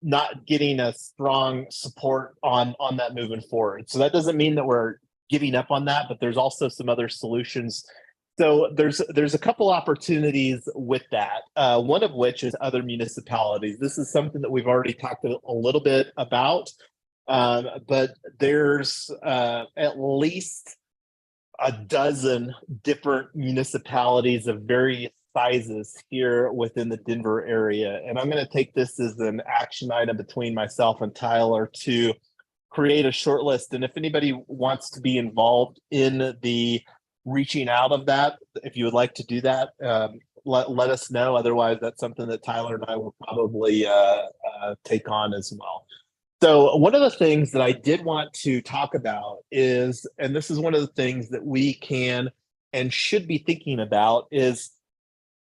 not getting a strong support on that moving forward. So that doesn't mean that we're giving up on that, but there's also some other solutions. So there's a couple opportunities with that, one of which is other municipalities. This is something that we've already talked a little bit about, but there's at least a dozen different municipalities of various sizes here within the Denver area. And I'm going to take this as an action item between myself and Tyler to create a short list. And if anybody wants to be involved in the reaching out of that, if you would like to do that, let us know. Otherwise, that's something that Tyler and I will probably take on as well. So one of the things that I did want to talk about is, and this is one of the things that we can and should be thinking about, is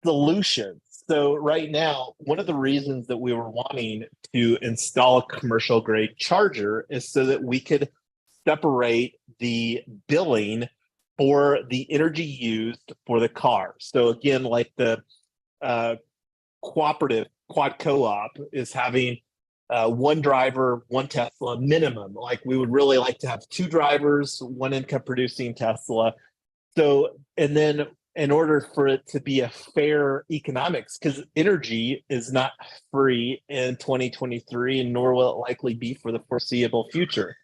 solutions. So right now, one of the reasons that we were wanting to install a commercial grade charger is so that we could separate the billing for the energy used for the car. So again, like the cooperative Quad Co-op is having one driver, one Tesla minimum. Like we would really like to have two drivers, one income producing Tesla. So, and then in order for it to be a fair economics, because energy is not free in 2023, and nor will it likely be for the foreseeable future.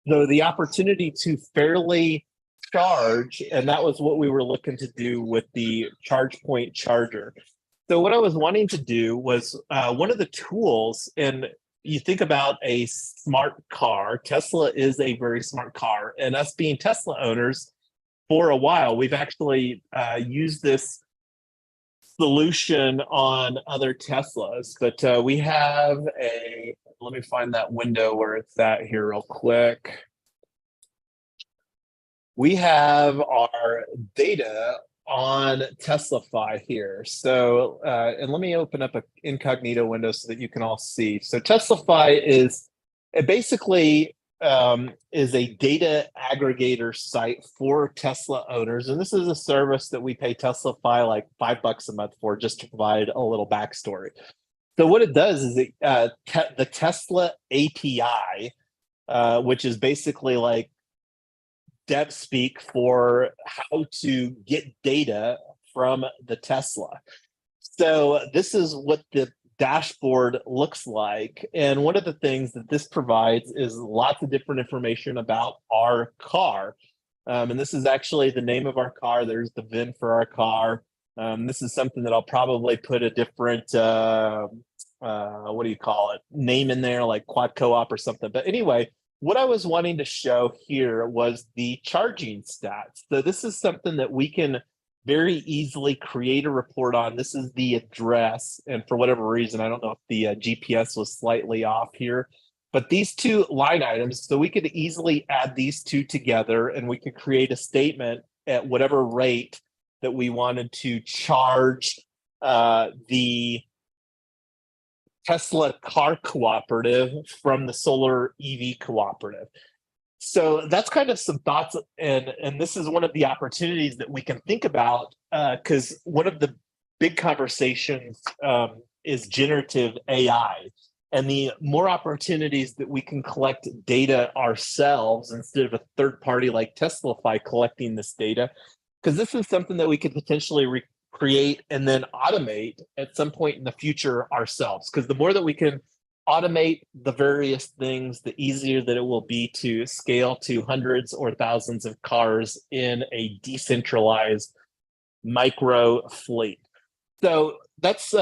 So the opportunity to fairly charge, and that was what we were looking to do with the charge point charger. So what I was wanting to do was one of the tools, and you think about a smart car, Tesla is a very smart car, and us being Tesla owners for a while, we've actually used this solution on other Teslas, but we have let me find that window where it's at here real quick. We have our data on TeslaFi here. So, and let me open up an incognito window so that you can all see. So TeslaFi is basically is a data aggregator site for Tesla owners. And this is a service that we pay Teslafy like $5 a month for, just to provide a little backstory. So what it does is the Tesla API, which is basically like dev speak for how to get data from the Tesla. So this is what the dashboard looks like. And one of the things that this provides is lots of different information about our car. And this is actually the name of our car. There's the VIN for our car. This is something that I'll probably put a different, what do you call it, name in there, like quad co-op or something. But anyway, what I was wanting to show here was the charging stats. So this is something that we can very easily create a report on. This is the address, and for whatever reason, I don't know if the GPS was slightly off here, but these two line items, so we could easily add these two together and we could create a statement at whatever rate that we wanted to charge the Tesla car cooperative from the solar EV cooperative. So that's kind of some thoughts, and this is one of the opportunities that we can think about, because one of the big conversations is generative AI, and the more opportunities that we can collect data ourselves instead of a third party like Teslafy collecting this data, because this is something that we could potentially create and then automate at some point in the future ourselves. Because the more that we can automate the various things, the easier that it will be to scale to hundreds or thousands of cars in a decentralized micro fleet. So that's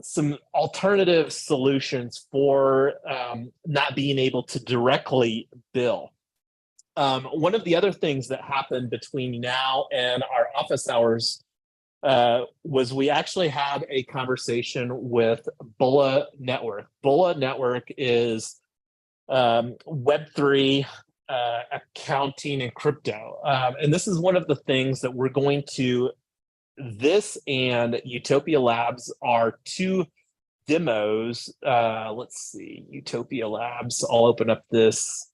some alternative solutions for not being able to directly bill. One of the other things that happened between now and our office hours was we actually had a conversation with Bulla Network. Bulla Network is Web3 accounting and crypto. And this is one of the things that we're going to, this and Utopia Labs are two demos. Let's see, Utopia Labs, I'll open up this.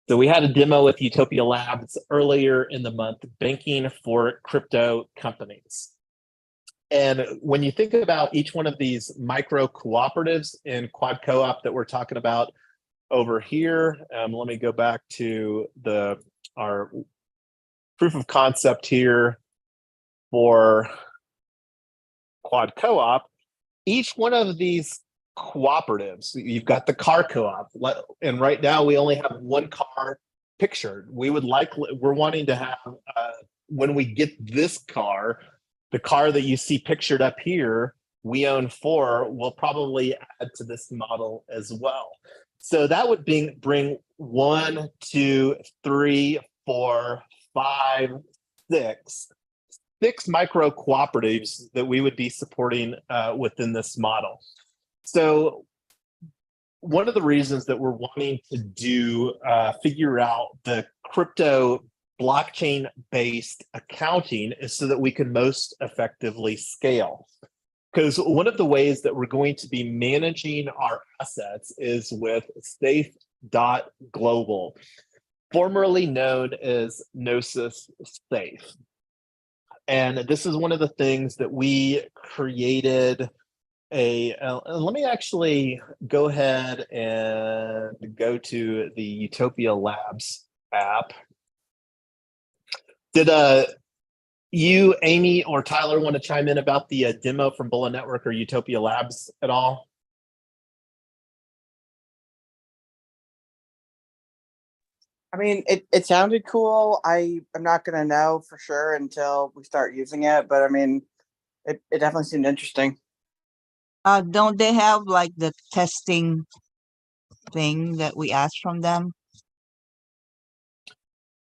So we had a demo with Utopia Labs earlier in the month, banking for crypto companies. And when you think about each one of these micro cooperatives in quad co-op that we're talking about over here, let me go back to our proof of concept here for quad co-op. Each one of these cooperatives, you've got the car co-op, and right now we only have one car pictured. We're wanting to have, when we get this car, the car that you see pictured up here, we own 4, we'll probably add to this model as well. So that would bring 1, 2, 3, 4, 5, 6 micro cooperatives that we would be supporting within this model. So one of the reasons that we're wanting to figure out the crypto blockchain-based accounting is so that we can most effectively scale. Because one of the ways that we're going to be managing our assets is with safe.global, formerly known as Gnosis Safe. And this is one of the things that we created let me actually go ahead and go to the Utopia Labs app. Did you, Amy, or Tyler want to chime in about the demo from Bulla Network or Utopia Labs at all? I mean, it sounded cool. I'm not gonna know for sure until we start using it, but I mean, it definitely seemed interesting. Don't they have like the testing thing that we asked from them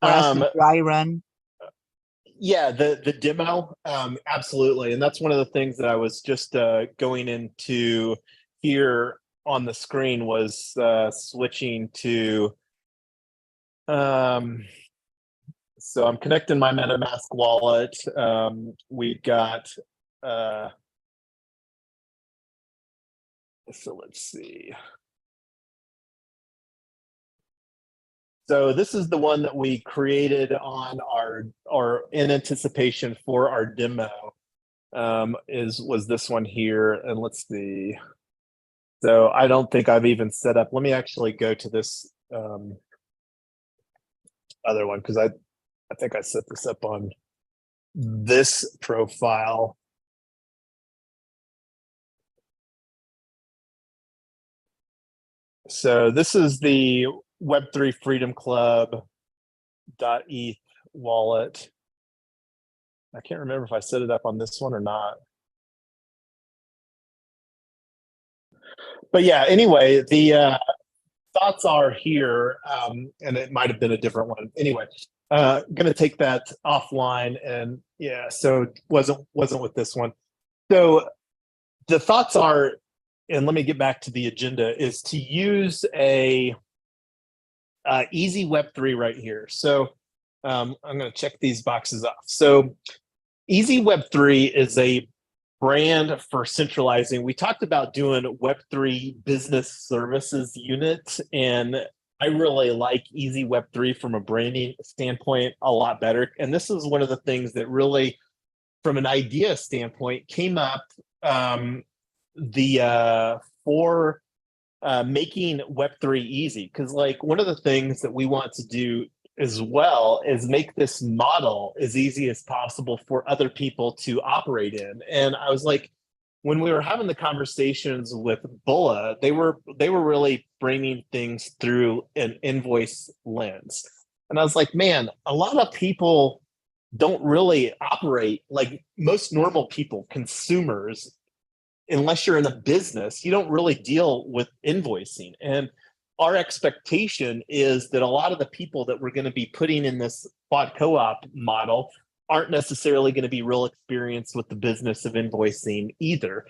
for us to dry run? Yeah, the demo, absolutely. And that's one of the things that I was just going into here on the screen was switching to, so I'm connecting my MetaMask wallet. We've got, so let's see. So this is the one that we created on our, or in anticipation for our demo, was this one here. And let's see. So I don't think I've even set up, let me actually go to this other one, because I think I set this up on this profile. So this is the Web3 Freedom Club .eth wallet. I can't remember if I set it up on this one or not. But yeah, anyway, the thoughts are here, and it might have been a different one. Anyway, gonna take that offline, and yeah, so wasn't with this one. So the thoughts are, and let me get back to the agenda, is to use a easy Web3 right here. So I'm going to check these boxes off. So easy Web3 is a brand for centralizing. We talked about doing Web3 business services unit, and I really like easy Web3 from a branding standpoint a lot better. And this is one of the things that really, from an idea standpoint, came up for making Web3 easy. Because like one of the things that we want to do as well is make this model as easy as possible for other people to operate in. And I was like, when we were having the conversations with Bulla, they were really bringing things through an invoice lens. And I was like, man, a lot of people don't really operate like most normal people, consumers, unless you're in a business, you don't really deal with invoicing. And our expectation is that a lot of the people that we're going to be putting in this quad co-op model aren't necessarily going to be real experienced with the business of invoicing either.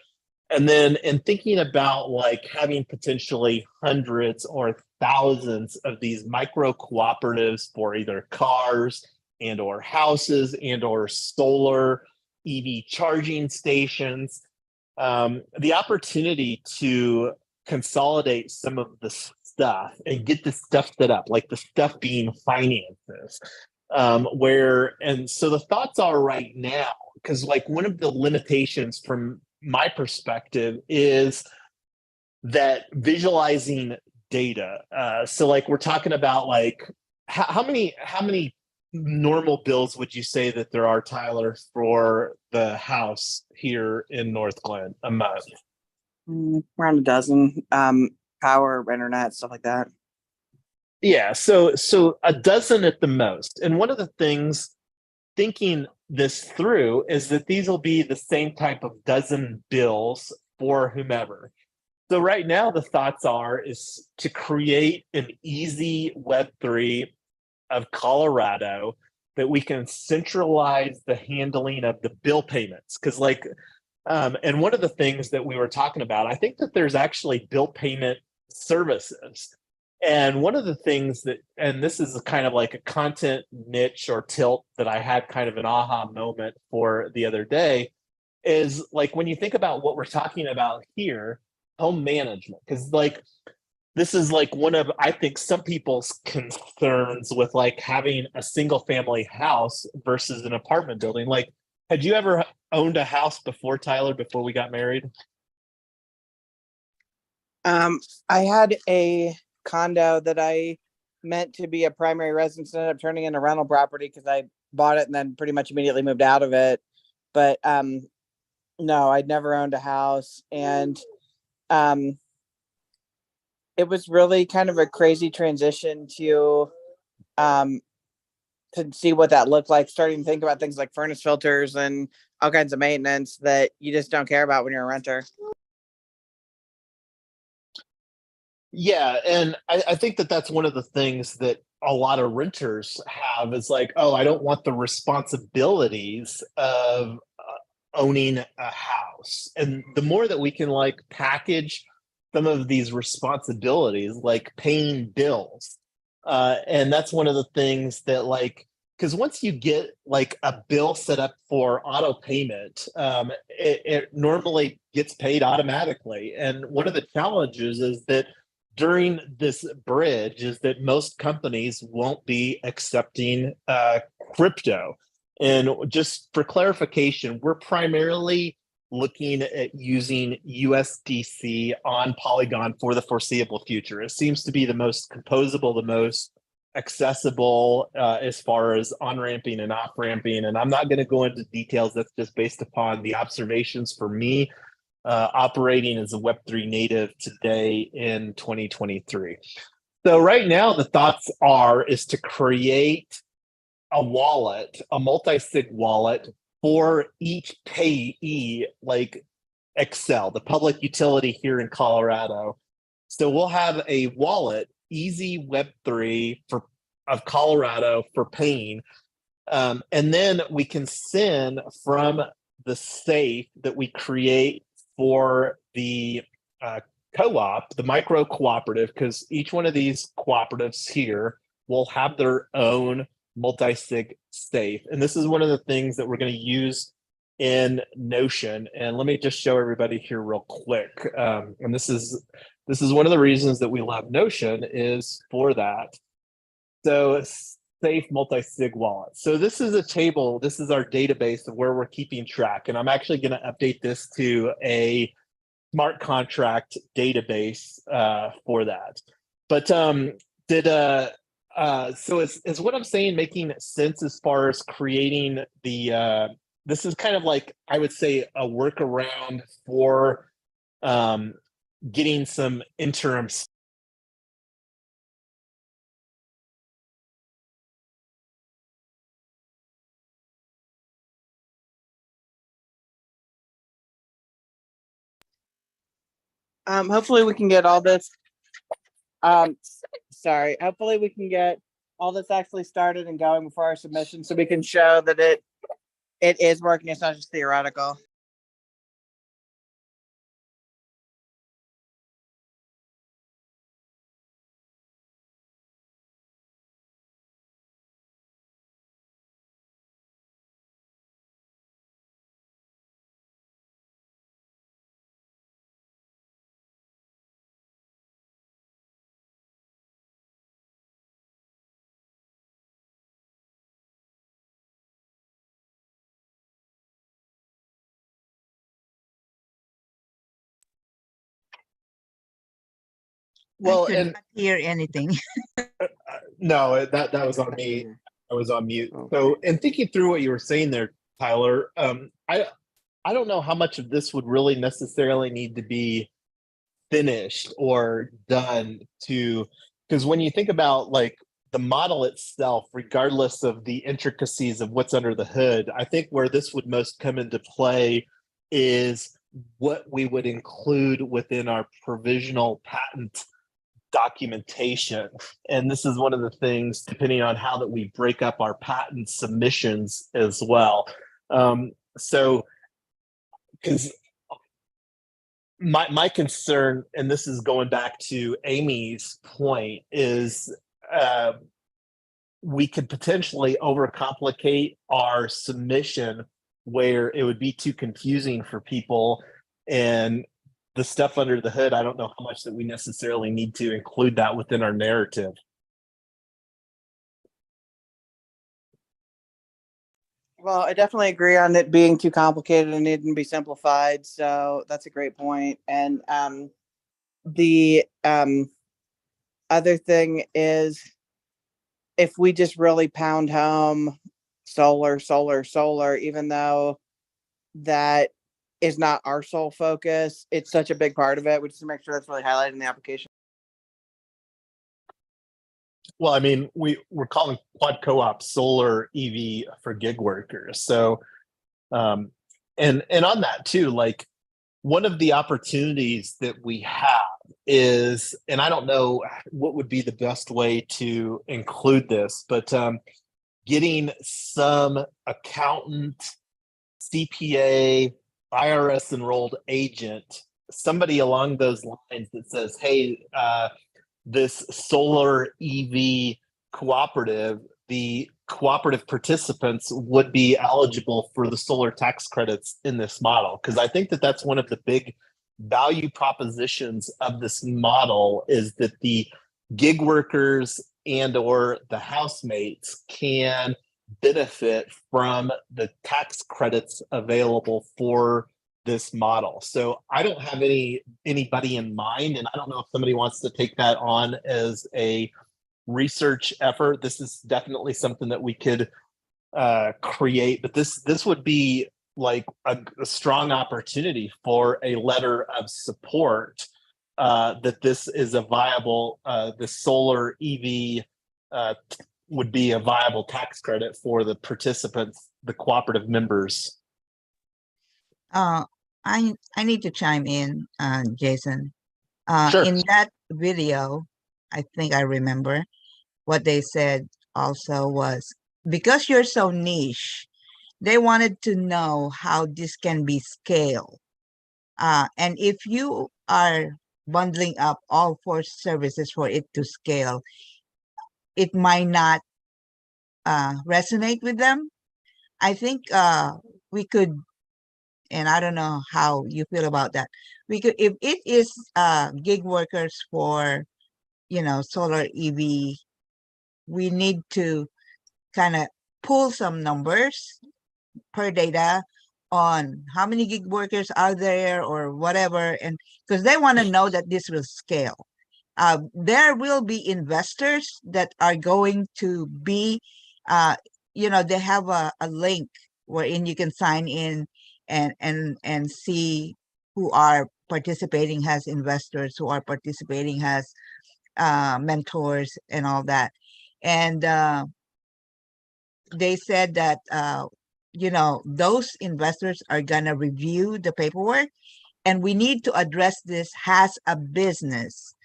And then in thinking about like having potentially hundreds or thousands of these micro cooperatives for either cars and or houses and or solar EV charging stations, the opportunity to consolidate some of the stuff and get the stuff set up, like the stuff being finances, and so the thoughts are right now, because like one of the limitations from my perspective is that visualizing data. So like we're talking about like how many normal bills would you say that there are, Tyler, for the house here in North Glen a month? Around a dozen. Power, internet, stuff like that. Yeah, so a dozen at the most. And one of the things thinking this through is that these will be the same type of dozen bills for whomever. So right now the thoughts is to create an easy Web3 of Colorado that we can centralize the handling of the bill payments. Because like, and one of the things that we were talking about, I think that there's actually bill payment services. And one of the things that, and this is kind of like a content niche or tilt that I had kind of an aha moment for the other day, is like when you think about what we're talking about here, home management, because like this is like one of, I think, some people's concerns with like having a single family house versus an apartment building. Like, had you ever owned a house before, Tyler, before we got married? I had a condo that I meant to be a primary residence, ended up turning into rental property because I bought it and then pretty much immediately moved out of it. But no, I'd never owned a house, and it was really kind of a crazy transition to see what that looked like, starting to think about things like furnace filters and all kinds of maintenance that you just don't care about when you're a renter. Yeah, and I think that that's one of the things that a lot of renters have is like, oh, I don't want the responsibilities of owning a house. And the more that we can like package some of these responsibilities, like paying bills, and that's one of the things that like, because once you get like a bill set up for auto payment, it normally gets paid automatically. And one of the challenges is that during this bridge is that most companies won't be accepting crypto. And just for clarification, we're primarily looking at using USDC on Polygon for the foreseeable future. It seems to be the most composable, the most accessible as far as on-ramping and off-ramping. And I'm not going to go into details. That's just based upon the observations for me operating as a Web3 native today in 2023. So right now the thoughts is to create a wallet, a multi-sig wallet for each payee, like Excel, the public utility here in Colorado. So we'll have a wallet, Easy Web3 of Colorado for paying. And then we can send from the safe that we create for the co-op, the micro cooperative, because each one of these cooperatives here will have their own multi-sig safe. And this is one of the things that we're going to use in Notion. And let me just show everybody here real quick. And this is one of the reasons that we love Notion is for that. So safe multi-sig wallet. So this is a table, this is our database of where we're keeping track. And I'm actually going to update this to a smart contract database for that. But so is what I'm saying making sense as far as creating the, this is kind of like, I would say, a workaround for getting some interim. Hopefully we can get all this. Sorry. Hopefully we can get all this actually started and going before our submission, so we can show that it is working. It's not just theoretical. Well, I could and not hear anything. no, that was on me. I was on mute. Okay. So, in thinking through what you were saying there, Tyler, I don't know how much of this would really necessarily need to be finished or done to, because when you think about like the model itself, regardless of the intricacies of what's under the hood, I think where this would most come into play is what we would include within our provisional patent documentation. And this is one of the things, depending on how that we break up our patent submissions as well. So, because my concern, and this is going back to Amy's point, is we could potentially overcomplicate our submission where it would be too confusing for people, and the stuff under the hood, I don't know how much that we necessarily need to include that within our narrative. Well, I definitely agree on it being too complicated and needing to be simplified. So that's a great point. And the other thing is, if we just really pound home solar, even though that is not our sole focus, it's such a big part of it. We just make sure that's really highlighted in the application. Well, I mean, we're calling quad co-op solar EV for gig workers. So, and on that too, like one of the opportunities that we have is, and I don't know what would be the best way to include this, but getting some accountant, CPA, IRS enrolled agent, somebody along those lines that says, hey, this solar EV cooperative, the cooperative participants would be eligible for the solar tax credits in this model. Because I think that that's one of the big value propositions of this model is that the gig workers and or the housemates can benefit from the tax credits available for this model. So I don't have anybody in mind, and I don't know if somebody wants to take that on as a research effort. This is definitely something that we could create, but this would be like a strong opportunity for a letter of support that this is a viable, the solar EV would be a viable tax credit for the participants, the cooperative members. I need to chime in, Jason. Sure. In that video, I think I remember what they said also was, because you're so niche, they wanted to know how this can be scaled. And if you are bundling up all 4 services for it to scale, it might not resonate with them. I think we could, and I don't know how you feel about that. We could, if it is gig workers for, solar EV, we need to kind of pull some numbers per data on how many gig workers are there or whatever, and because they want to know that this will scale. There will be investors that are going to be, they have a link wherein you can sign in and see who are participating as investors, who are participating as mentors and all that. And they said that, those investors are going to review the paperwork, and we need to address this as a business,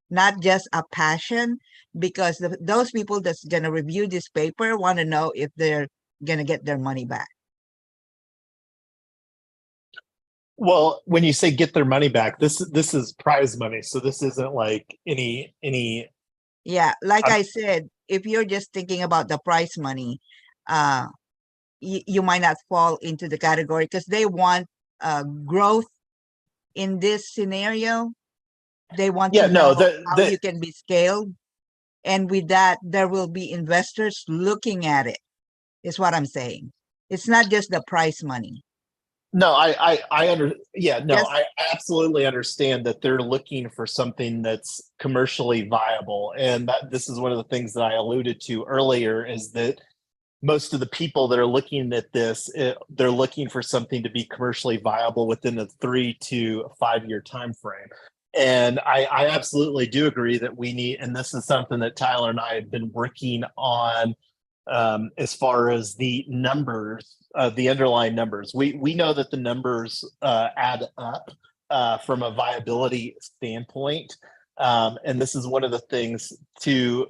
not just a passion, because those people that's going to review this paper want to know if they're going to get their money back. Well, when you say get their money back, this is prize money, so this isn't like any. Yeah, like I said, if you're just thinking about the prize money, you might not fall into the category, because they want growth in this scenario. They want to know how you can be scaled, and with that, there will be investors looking at it. Is what I'm saying. It's not just the prize money. No, I absolutely understand that they're looking for something that's commercially viable, and that this is one of the things that I alluded to earlier, is that most of the people that are looking at this, they're looking for something to be commercially viable within a 3 to 5 year time frame. And I absolutely do agree that we need, and this is something that Tyler and I have been working on as far as the numbers, the underlying numbers. We know that the numbers add up from a viability standpoint. And this is one of the things to,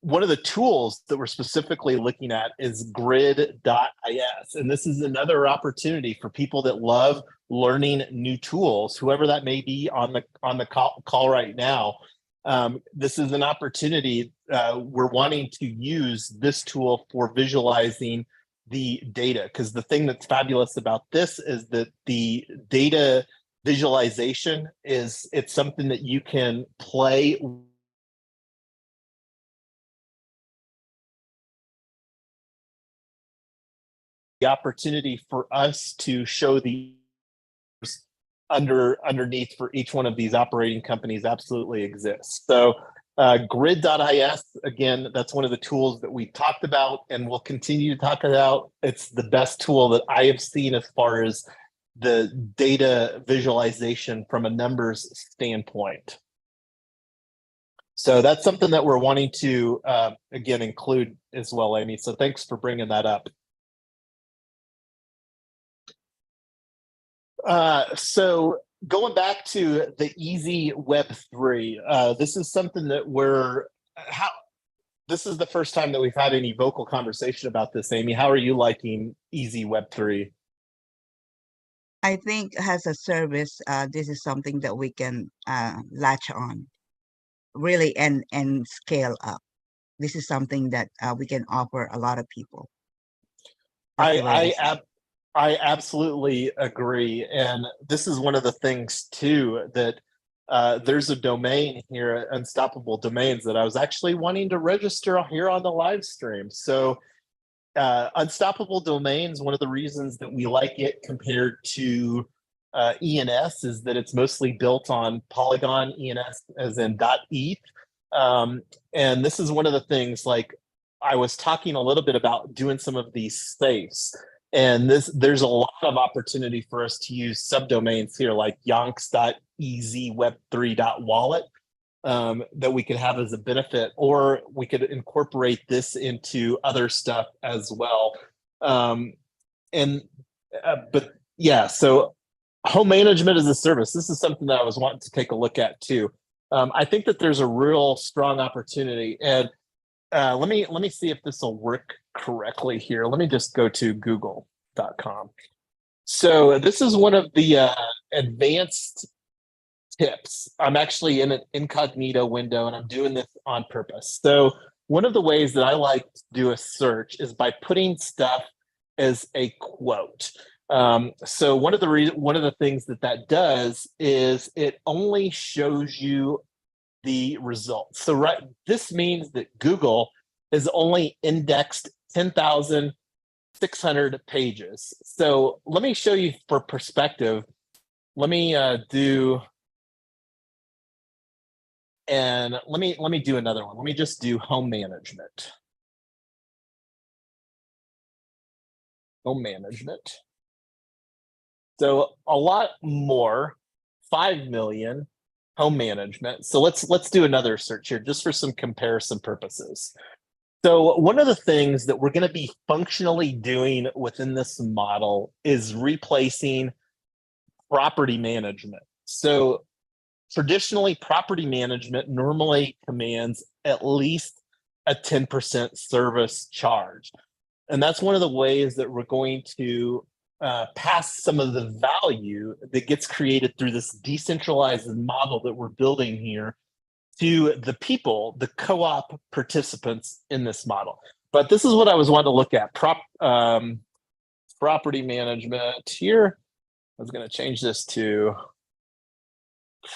one of the tools that we're specifically looking at is grid.is. And this is another opportunity for people that love learning new tools, whoever that may be on the call right now. This is an opportunity. We're wanting to use this tool for visualizing the data, because the thing that's fabulous about this is that the data visualization it's something that you can play. The opportunity for us to show the underneath for each one of these operating companies absolutely exists. So grid.is, again, that's one of the tools that we talked about and we'll continue to talk about. It's the best tool that I have seen as far as the data visualization from a numbers standpoint. So that's something that we're wanting to, again, include as well, Amy. So thanks for bringing that up. So going back to the easy Web3, this is something that this is the first time that we've had any vocal conversation about this, Amy. How are you liking easy Web3? I think as a service, this is something that we can latch on really and scale up. This is something that we can offer a lot of people. I absolutely agree. And this is one of the things too that there's a domain here at Unstoppable Domains that I was actually wanting to register here on the live stream. So Unstoppable Domains, one of the reasons that we like it compared to ENS is that it's mostly built on Polygon ENS as in .eth. And this is one of the things, like I was talking a little bit about doing some of these safes. And there's a lot of opportunity for us to use subdomains here like yonks.ez web3.wallet that we could have as a benefit, or we could incorporate this into other stuff as well. But yeah, so home management as a service, this is something that I was wanting to take a look at too. I think that there's a real strong opportunity, and let me see if this will work correctly here. Let me just go to google.com. So this is one of the advanced tips. I'm actually in an incognito window and I'm doing this on purpose. So one of the ways that I like to do a search is by putting stuff as a quote. So one of the things that does is it only shows you the results. So this means that Google has only indexed 10,600 pages. So let me show you for perspective. Let me do another one. Let me just do home management. Home management. So a lot more, 5 million. Home management. So let's do another search here just for some comparison purposes. So one of the things that we're going to be functionally doing within this model is replacing property management. So traditionally, property management normally commands at least a 10% service charge. And that's one of the ways that we're going to pass some of the value that gets created through this decentralized model that we're building here to the people, the co-op participants in this model. But this is what I was wanting to look at, property management here. I was going to change this to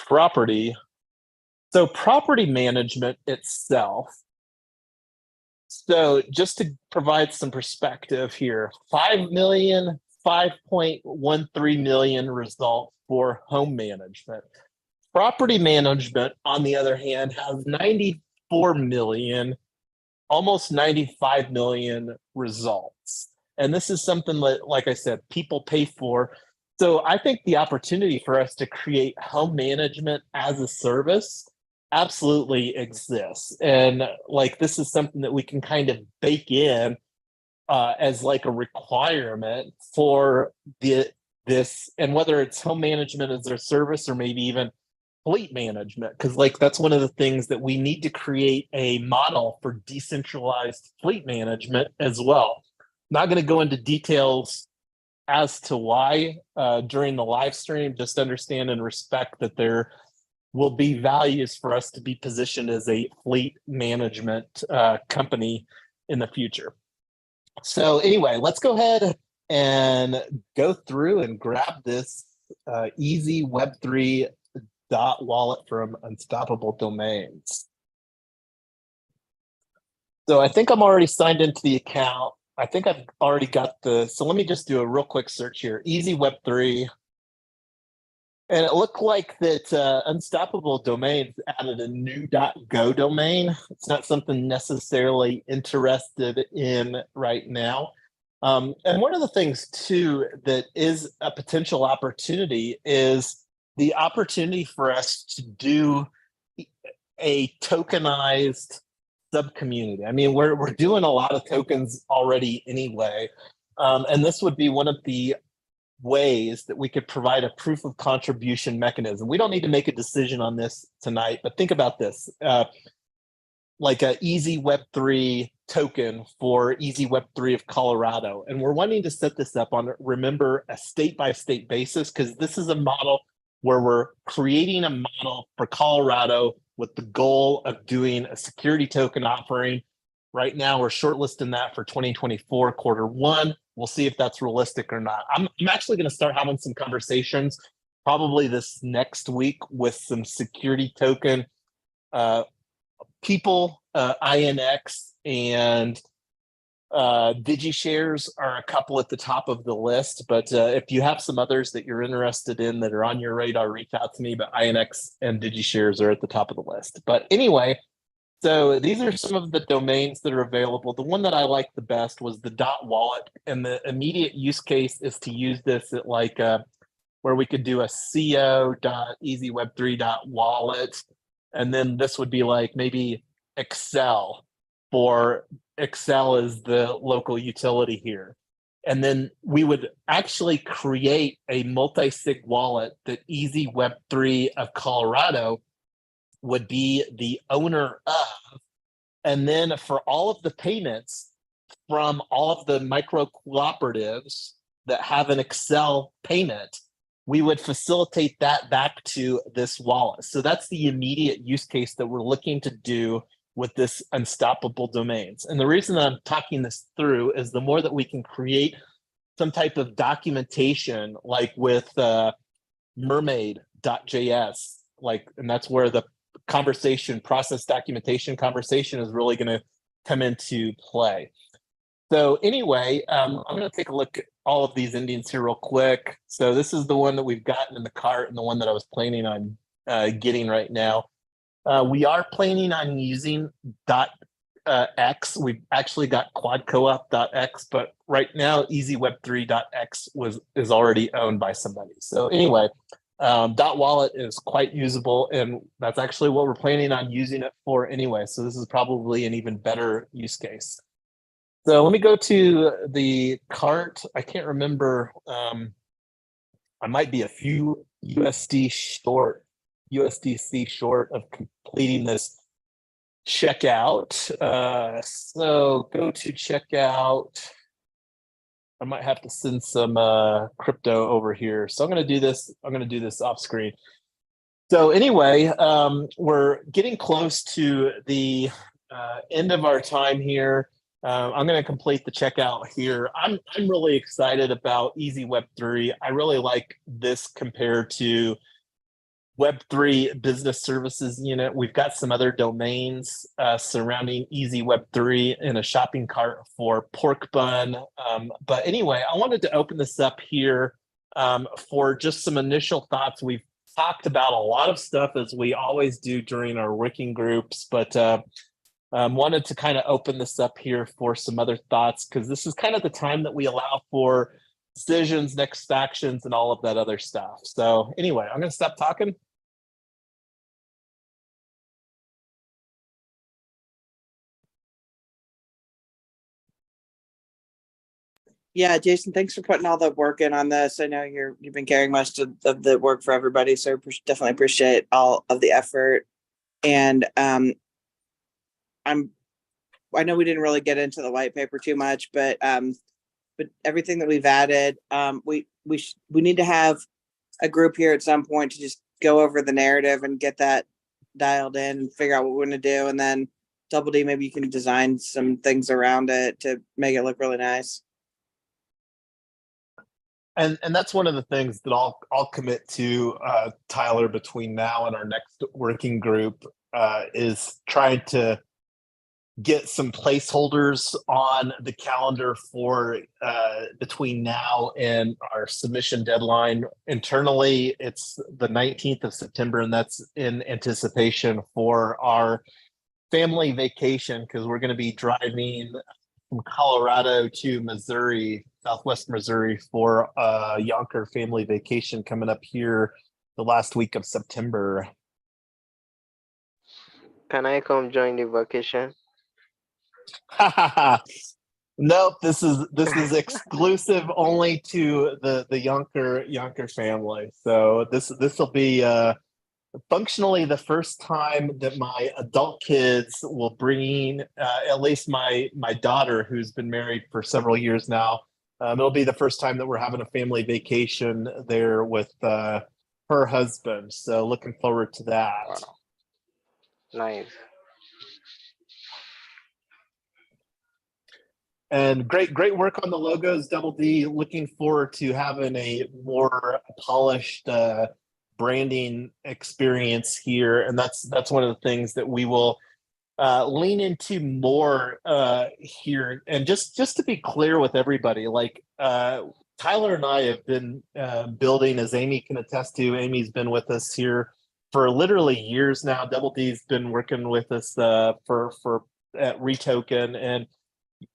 property. So property management itself. So just to provide some perspective here, 5 million, 5.13 million results for home management. Property management, on the other hand, has 94 million, almost 95 million results. And this is something that, like I said, people pay for. So I think the opportunity for us to create home management as a service absolutely exists. And like, this is something that we can kind of bake in as like a requirement for this, and whether it's home management as a service or maybe even fleet management, because like that's one of the things that we need to create a model for decentralized fleet management as well. Not going to go into details as to why during the live stream. Just understand and respect that there will be values for us to be positioned as a fleet management company in the future. So anyway, let's go ahead and go through and grab this easy Web3 wallet from Unstoppable Domains. So I think I'm already signed into the account. I think I've already got so let me just do a real quick search here. Easy Web3. And it looked like that Unstoppable Domains added a new .go domain. It's not something necessarily interested in right now. And one of the things too that is a potential opportunity is the opportunity for us to do a tokenized sub-community. I mean, we're doing a lot of tokens already anyway. And this would be one of the ways that we could provide a proof of contribution mechanism. We don't need to make a decision on this tonight, but think about this. Like a Easy Web3 token for Easy Web3 of Colorado. And we're wanting to set this up on, remember, a state-by-state basis, because this is a model where we're creating a model for Colorado with the goal of doing a security token offering, Right now, we're shortlisting that for 2024 Q1. We'll see if that's realistic or not. I'm actually going to start having some conversations probably this next week with some security token people, INX and DigiShares are a couple at the top of the list, but if you have some others that you're interested in that are on your radar, reach out to me. But INX and DigiShares are at the top of the list. But anyway, so these are some of the domains that are available. The one that I liked the best was the .wallet, and the immediate use case is to use this at like where we could do a co.easyweb3.wallet, and then this would be like maybe Excel, for Excel is the local utility here. And then we would actually create a multi-sig wallet that Easy Web3 of Colorado would be the owner of. And then for all of the payments from all of the micro cooperatives that have an Excel payment, we would facilitate that back to this wallet. So that's the immediate use case that we're looking to do with this unstoppable domains. And the reason that I'm talking this through is the more that we can create some type of documentation, like with mermaid.js, like, and that's where the conversation, process documentation conversation is really going to come into play. So anyway, I'm going to take a look at all of these Indians here real quick. So this is the one that we've gotten in the cart and the one that I was planning on getting right now. We are planning on using .x. We've actually got quadcoop.x, but right now easyweb3.x is already owned by somebody. So anyway, .wallet is quite usable, and that's actually what we're planning on using it for anyway. So this is probably an even better use case. So let me go to the cart. I can't remember. I might be a few USDC short of completing this checkout. So go to checkout. I might have to send some crypto over here. So I'm going to do this. I'm going to do this off screen. So anyway, we're getting close to the end of our time here. I'm going to complete the checkout here. I'm really excited about Easy Web3. I really like this compared to Web3 Business Services Unit. We've got some other domains surrounding Easy Web3 in a shopping cart for pork bun. But anyway, I wanted to open this up here for just some initial thoughts. We've talked about a lot of stuff, as we always do during our working groups, but wanted to kind of open this up here for some other thoughts, because this is kind of the time that we allow for decisions, next actions, and all of that other stuff. So anyway, I'm going to stop talking. Yeah, Jason, thanks for putting all the work in on this. I know you've been carrying most of the work for everybody, so definitely appreciate all of the effort. And I know we didn't really get into the white paper too much, but everything that we've added, we need to have a group here at some point to just go over the narrative and get that dialed in and figure out what we're going to do. And then Double D, maybe you can design some things around it to make it look really nice. And that's one of the things that I'll commit to, Tyler, between now and our next working group, is trying to get some placeholders on the calendar for between now and our submission deadline. Internally, it's the 19th of September, and that's in anticipation for our family vacation, because we're going to be driving from Colorado to Missouri, Southwest Missouri, for a Yonker family vacation coming up here the last week of September. Can I come join the vacation? Nope, this is exclusive only to the Yonker family. So this will be functionally the first time that my adult kids will bring at least my daughter, who's been married for several years now. It'll be the first time that we're having a family vacation there with her husband. So looking forward to that. Wow. Nice. And great work on the logos, Double D. Looking forward to having a more polished branding experience here, and that's one of the things that we will lean into more here. And just to be clear with everybody, like Tyler and I have been building, as Amy can attest to. Amy's been with us here for literally years now. Double D's been working with us for at Retoken, and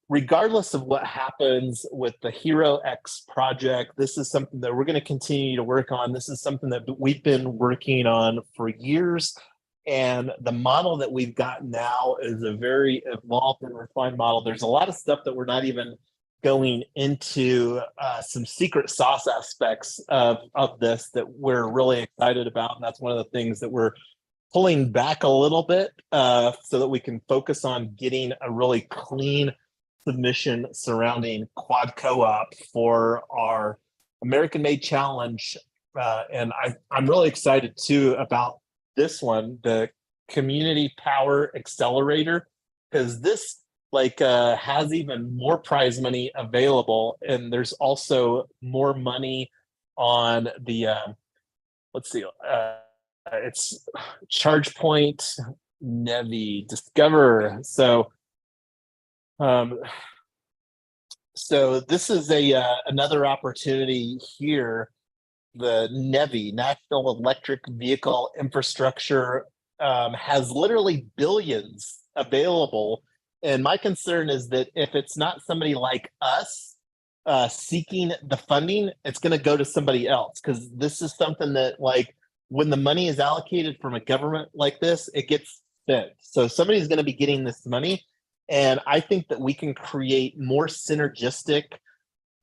regardless of what happens with the Hero X project, this is something that we're going to continue to work on. This is something that we've been working on for years. And the model that we've got now is a very evolved and refined model. There's a lot of stuff that we're not even going into, some secret sauce aspects of this that we're really excited about. And that's one of the things that we're pulling back a little bit so that we can focus on getting a really clean submission surrounding quad co-op for our American Made Challenge. And I'm really excited too about this one, the Community Power Accelerator, because this has even more prize money available. And there's also more money on the, let's see, it's ChargePoint, Nevi, Discover. So this is another opportunity here. The Nevi, National Electric Vehicle Infrastructure, has literally billions available. And my concern is that if it's not somebody like us seeking the funding, it's going to go to somebody else, because this is something that, like, when the money is allocated from a government like this, it gets spent. So somebody's going to be getting this money. And I think that we can create more synergistic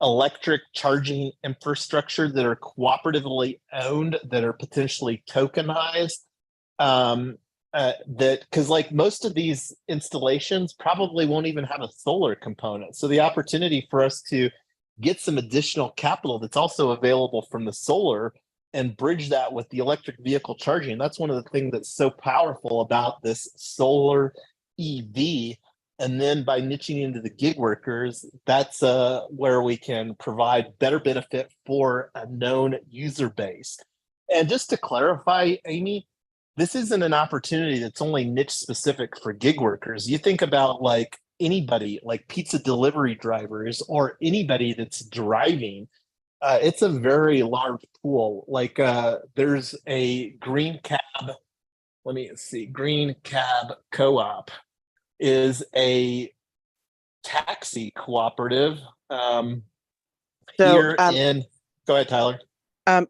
electric charging infrastructure that are cooperatively owned, that are potentially tokenized. Because like most of these installations probably won't even have a solar component. So the opportunity for us to get some additional capital that's also available from the solar and bridge that with the electric vehicle charging. That's one of the things that's so powerful about this solar EV. And then by niching into the gig workers, that's where we can provide better benefit for a known user base. And just to clarify, Amy, this isn't an opportunity that's only niche specific for gig workers. You think about like anybody, like pizza delivery drivers or anybody that's driving. It's a very large pool. Like there's a Green Cab, let me see, Green Cab Co-op is a taxi cooperative So, here in, go ahead, Tyler.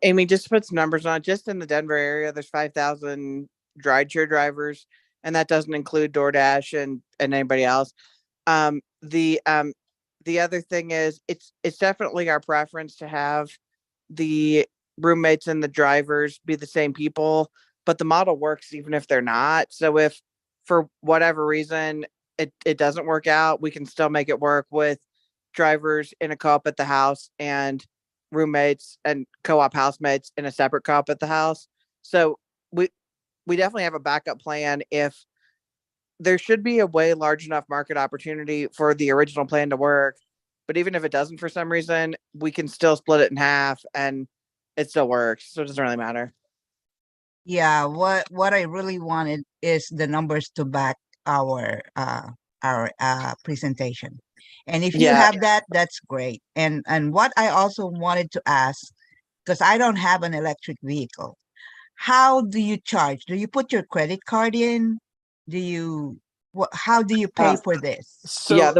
Amy, just to put some numbers on, just in the Denver area, there's 5,000 rideshare drivers, and that doesn't include DoorDash and anybody else. The other thing is, it's definitely our preference to have the roommates and the drivers be the same people, but the model works even if they're not. So if for whatever reason it doesn't work out, we can still make it work with drivers in a co-op at the house and roommates and co-op housemates in a separate co-op at the house. So we definitely have a backup plan if there should be a way large enough market opportunity for the original plan to work. But even if it doesn't for some reason, we can still split it in half and it still works. So it doesn't really matter. Yeah, what I really wanted is the numbers to back our presentation. And if you Yeah. have that, that's great. And what I also wanted to ask, because I don't have an electric vehicle, how do you charge? Do you put your credit card in? Do you how do you pay for this? So Yeah,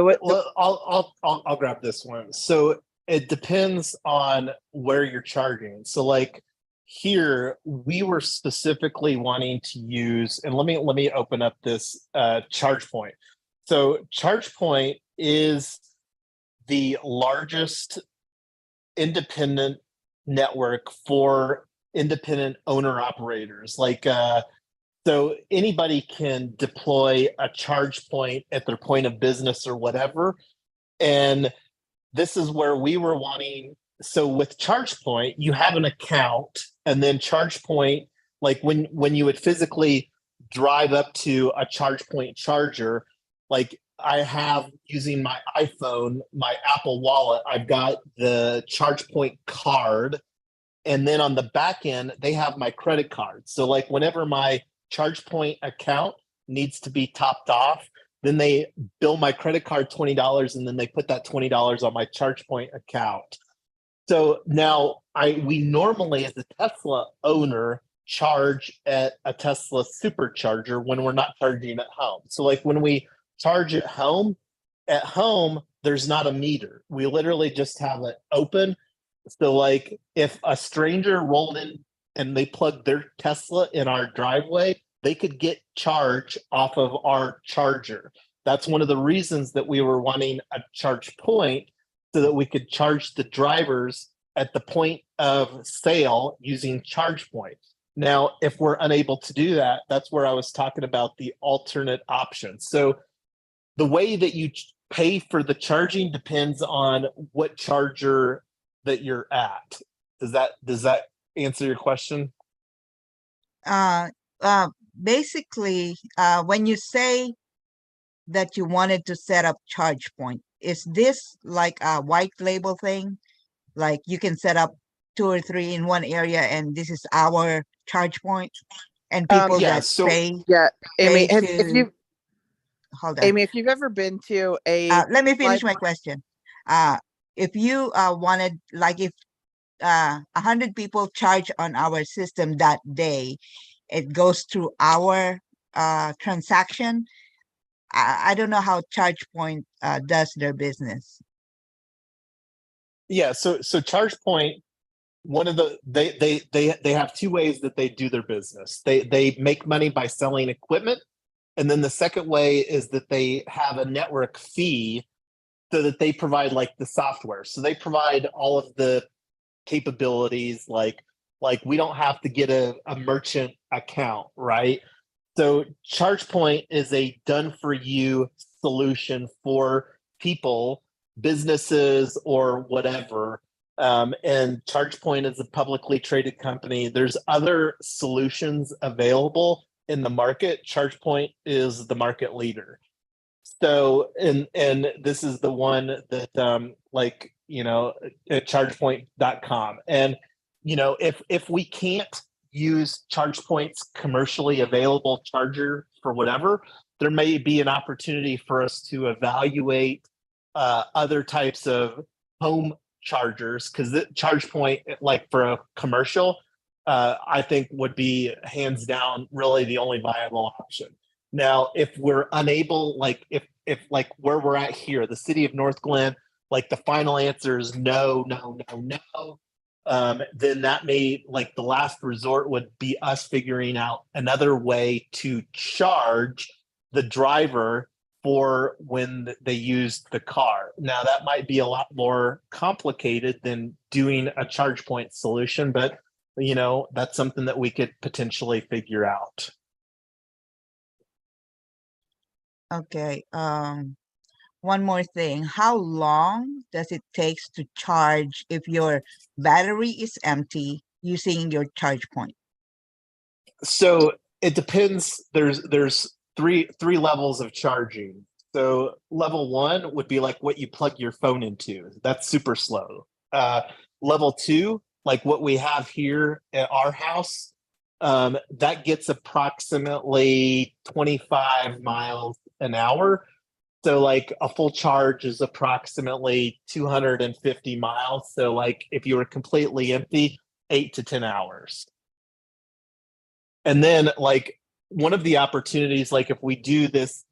I'll grab this one. So it depends on where you're charging. So like here, we were specifically wanting to use, and let me open up this ChargePoint. So ChargePoint is the largest independent network for independent owner operators. Like so anybody can deploy a charge point at their point of business or whatever. And this is where we were wanting. So with ChargePoint, you have an account, and then ChargePoint, like when you would physically drive up to a ChargePoint charger, like I have, using my iPhone, my Apple Wallet, I've got the ChargePoint card. And then on the back end, they have my credit card. So like whenever my ChargePoint account needs to be topped off, then they bill my credit card $20 and then they put that $20 on my ChargePoint account. So now we normally, as a Tesla owner, charge at a Tesla supercharger when we're not charging at home. So like when we charge at home, there's not a meter. We literally just have it open. So like if a stranger rolled in and they plugged their Tesla in our driveway, they could get charge off of our charger. That's one of the reasons that we were wanting a charge point, so that we could charge the drivers at the point of sale using ChargePoint. Now, if we're unable to do that, that's where I was talking about the alternate options. So the way that you pay for the charging depends on what charger that you're at. Does that answer your question? Basically, when you say that you wanted to set up ChargePoint, is this like a white label thing? Like you can set up 2 or 3 in one area and this is our ChargePoint, and people Yeah, that so- pay Yeah, Amy, pay if you, hold on. Amy, if you've ever been to a, Let me finish live- my question. If you wanted, like if 100 people charge on our system that day, it goes through our transaction. I don't know how ChargePoint does their business. Yeah, so ChargePoint, one of the they have 2 ways that they do their business. They make money by selling equipment, and then the second way is that they have a network fee, so that they provide like the software. So they provide all of the capabilities, like we don't have to get a merchant account, right? So ChargePoint is a done for you solution for people, businesses, or whatever. And ChargePoint is a publicly traded company. There's other solutions available in the market. ChargePoint is the market leader. So, and this is the one that, like, you know, at chargepoint.com. And, you know, if we can't use ChargePoint's commercially available charger for whatever, there may be an opportunity for us to evaluate other types of home chargers, because ChargePoint, like for a commercial, I think would be hands down really the only viable option. Now, if we're unable, like if like where we're at here, the city of North Glen, like the final answer is no, then that may, like the last resort would be us figuring out another way to charge the driver for when they used the car. Now that might be a lot more complicated than doing a ChargePoint solution, but you know, that's something that we could potentially figure out. Okay. One more thing. How long does it take to charge if your battery is empty using your ChargePoint? So it depends. There's three levels of charging. So level 1 would be like what you plug your phone into. That's super slow. Level 2, like what we have here at our house, that gets approximately 25 miles an hour. So like a full charge is approximately 250 miles. So like if you were completely empty, 8 to 10 hours. And then like one of the opportunities, like if we do this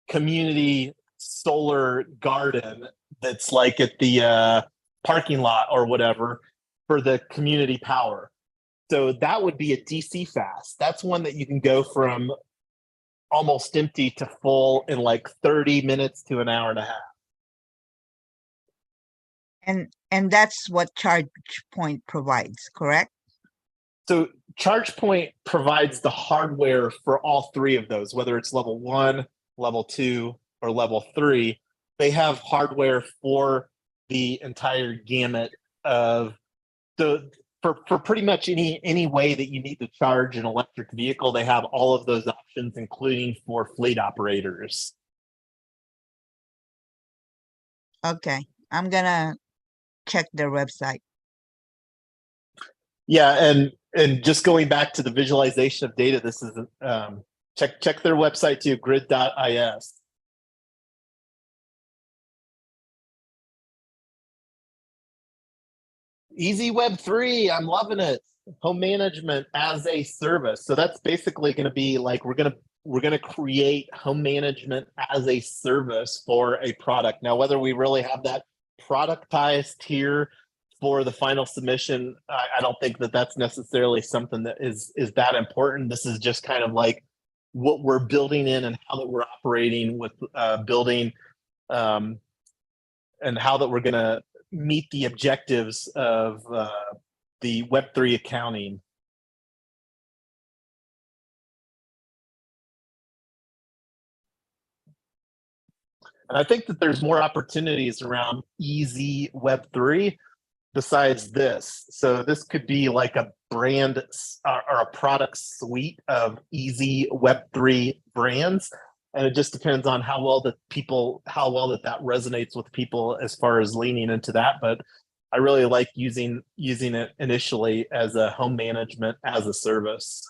community solar garden that's like at the parking lot or whatever for the community power. So that would be a DC fast. That's one that you can go from almost empty to full in like 30 minutes to an hour and a half. And that's what ChargePoint provides, correct? So ChargePoint provides the hardware for all 3 of those, whether it's level 1, level 2, or level 3. They have hardware for the entire gamut of for pretty much any way that you need to charge an electric vehicle. They have all of those options, including for fleet operators. Okay, I'm gonna check their website. Yeah, and just going back to the visualization of data, this is check their website too, grid.is. Easy Web3, I'm loving it. Home management as a service. So that's basically going to be like we're gonna create home management as a service for a product. Now, whether we really have that productized here for the final submission, I don't think that that's necessarily something that is that important. This is just kind of like what we're building in and how that we're operating with building and how that we're going to meet the objectives of the Web3 accounting. And I think that there's more opportunities around easy Web3 besides this. So this could be like a brand or a product suite of easy Web3 brands. And it just depends on how well that resonates with people as far as leaning into that. But I really like using it initially as a home management as a service.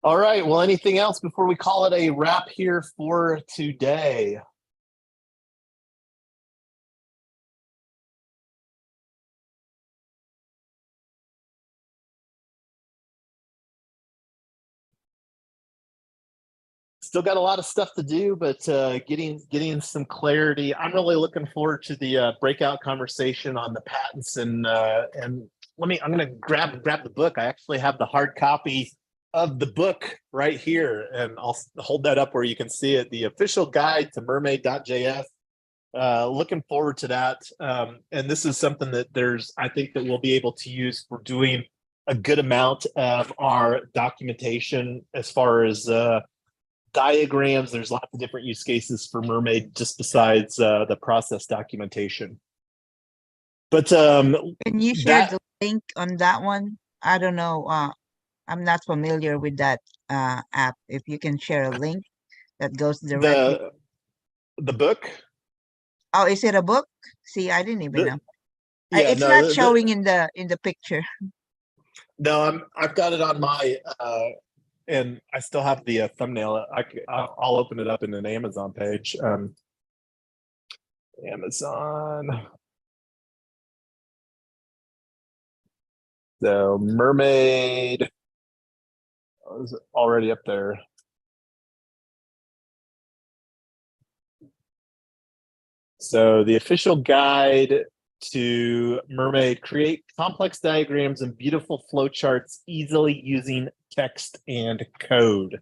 All right, well, anything else before we call it a wrap here for today? Still got a lot of stuff to do, but getting some clarity. I'm really looking forward to the breakout conversation on the patents and I'm gonna grab the book. I actually have the hard copy of the book right here, and I'll hold that up where you can see it. The official guide to mermaid.js. Looking forward to that. And this is something that I think that we'll be able to use for doing a good amount of our documentation as far as diagrams. There's lots of different use cases for Mermaid just besides the process documentation. But Can you share the link on that one? I don't know. I'm not familiar with that app. If you can share a link that goes directly. The book. Oh, is it a book? See, I didn't even know. Yeah, it's not showing in the picture. No, I've got it on my and I still have the thumbnail. I'll open it up in an Amazon page. Amazon. So Mermaid is already up there. So the official guide to Mermaid: create complex diagrams and beautiful flowcharts easily using text and code.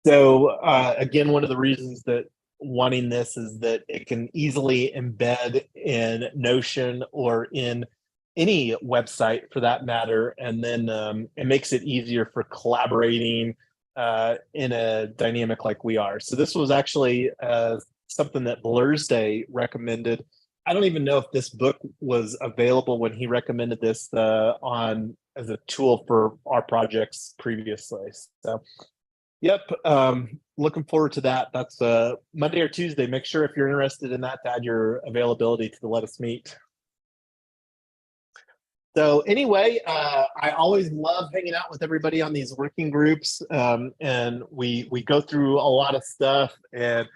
So again, one of the reasons that wanting this is that it can easily embed in Notion or in any website for that matter. And then it makes it easier for collaborating in a dynamic like we are. So this was actually something that Blur's Day recommended. I don't even know if this book was available when he recommended this as a tool for our projects previously. So, yep, looking forward to that. That's Monday or Tuesday. Make sure if you're interested in that to add your availability to the Let Us Meet. So anyway, I always love hanging out with everybody on these working groups, and we go through a lot of stuff. And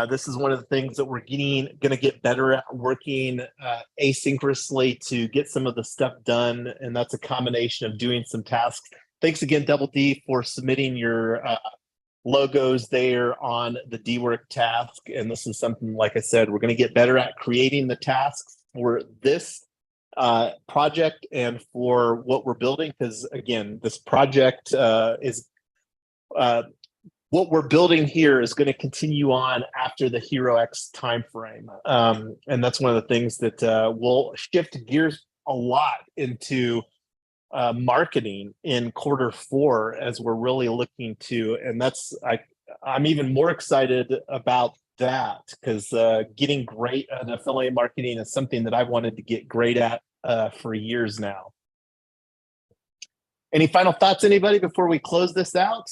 this is one of the things that we're going to get better at, working asynchronously to get some of the stuff done. And that's a combination of doing some tasks. Thanks again, Double D, for submitting your logos there on the DWork task. And this is something, like I said, we're going to get better at creating the tasks for this project and for what we're building. Because again, this project is what we're building here is going to continue on after the HeroX timeframe. And that's one of the things that will shift gears a lot into marketing in Q4 as we're really looking to. And I'm even more excited about that because getting great at affiliate marketing is something that I've wanted to get great at for years now. Any final thoughts, anybody, before we close this out?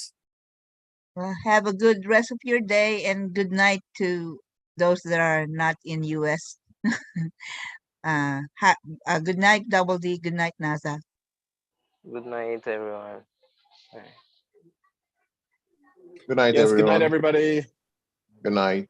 Well, have a good rest of your day and good night to those that are not in US. Good night, Double D. Good night, NASA. Good night, everyone. Bye. Good night, Yes, everyone. good night, everybody. Good night.